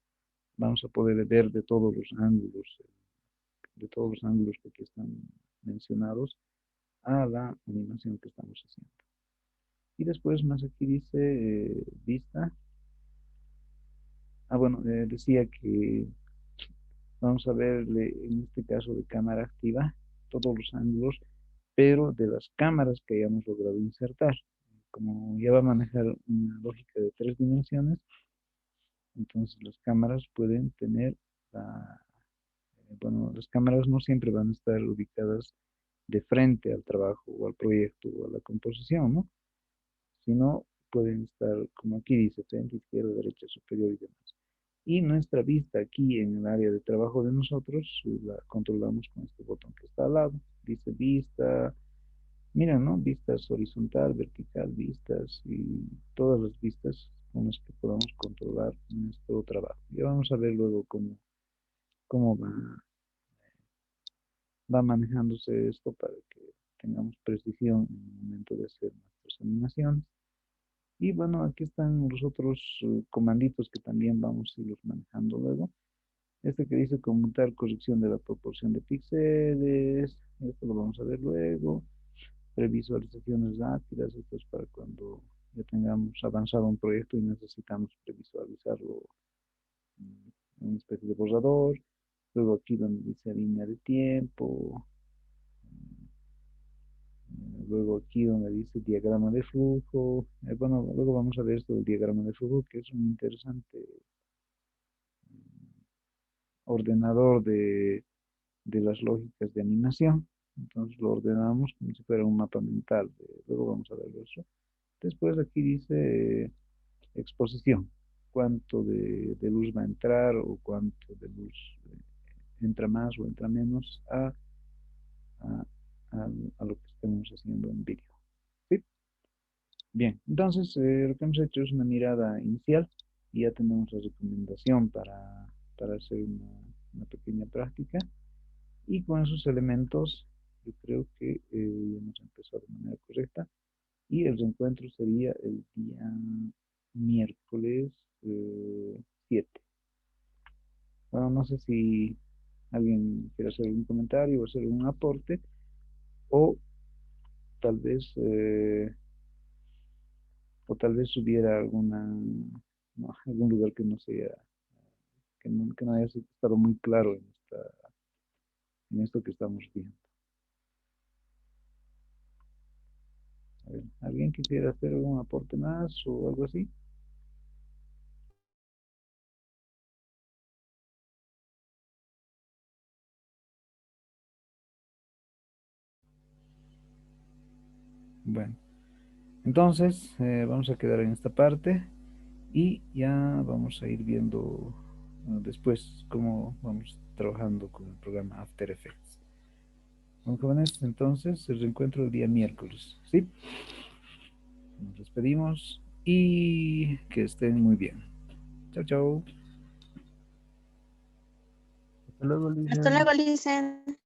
vamos a poder ver de todos los ángulos que aquí están mencionados, a la animación que estamos haciendo. Y después más aquí dice vista. Ah, bueno, decía que vamos a ver en este caso de cámara activa todos los ángulos, pero de las cámaras que hayamos logrado insertar. Como ya va a manejar una lógica de 3 dimensiones, entonces las cámaras pueden tener bueno, las cámaras no siempre van a estar ubicadas de frente al trabajo o al proyecto o a la composición, ¿no? Sino pueden estar, como aquí dice, frente, izquierda, derecha, superior y demás. Y nuestra vista aquí en el área de trabajo de nosotros la controlamos con este botón que está al lado. Dice vista, mira, ¿no? Vistas horizontal, vertical, vistas y todas las vistas con las que podamos controlar nuestro trabajo. Ya vamos a ver luego cómo va manejándose esto para que tengamos precisión en el momento de hacer nuestras animaciones. Y bueno, aquí están los otros comanditos que también vamos a ir manejando luego. Este que dice conmutar corrección de la proporción de píxeles, esto lo vamos a ver luego. Previsualizaciones rápidas, esto es para cuando ya tengamos avanzado un proyecto y necesitamos previsualizarlo en una especie de borrador. Luego aquí donde dice línea de tiempo, luego aquí donde dice diagrama de flujo. Bueno, luego vamos a ver esto del diagrama de flujo, que es un interesante ordenador de las lógicas de animación. Entonces lo ordenamos como si fuera un mapa mental. Luego vamos a ver eso. Después aquí dice exposición. Cuánto de luz va a entrar o cuánto de luz entra más o entra menos a, a lo que estemos haciendo en vídeo. ¿Sí? Bien, entonces lo que hemos hecho es una mirada inicial y ya tenemos la recomendación para hacer una pequeña práctica. Y con esos elementos, yo creo que hemos empezado de manera correcta. Y el reencuentro sería el día miércoles 7. Bueno, no sé si alguien quiere hacer algún comentario o hacer un aporte, o tal vez, hubiera algún lugar que no sea, que no haya estado muy claro en esto que estamos viendo. A ver, ¿alguien quisiera hacer algún aporte más o algo así? Bueno, entonces vamos a quedar en esta parte y ya vamos a ir viendo después cómo vamos trabajando con el programa After Effects. Bueno, jóvenes, entonces el reencuentro el día miércoles, ¿sí? Nos despedimos y que estén muy bien. Chao, chao.
Hasta luego,
Hasta
Lisa.
luego, Lisen.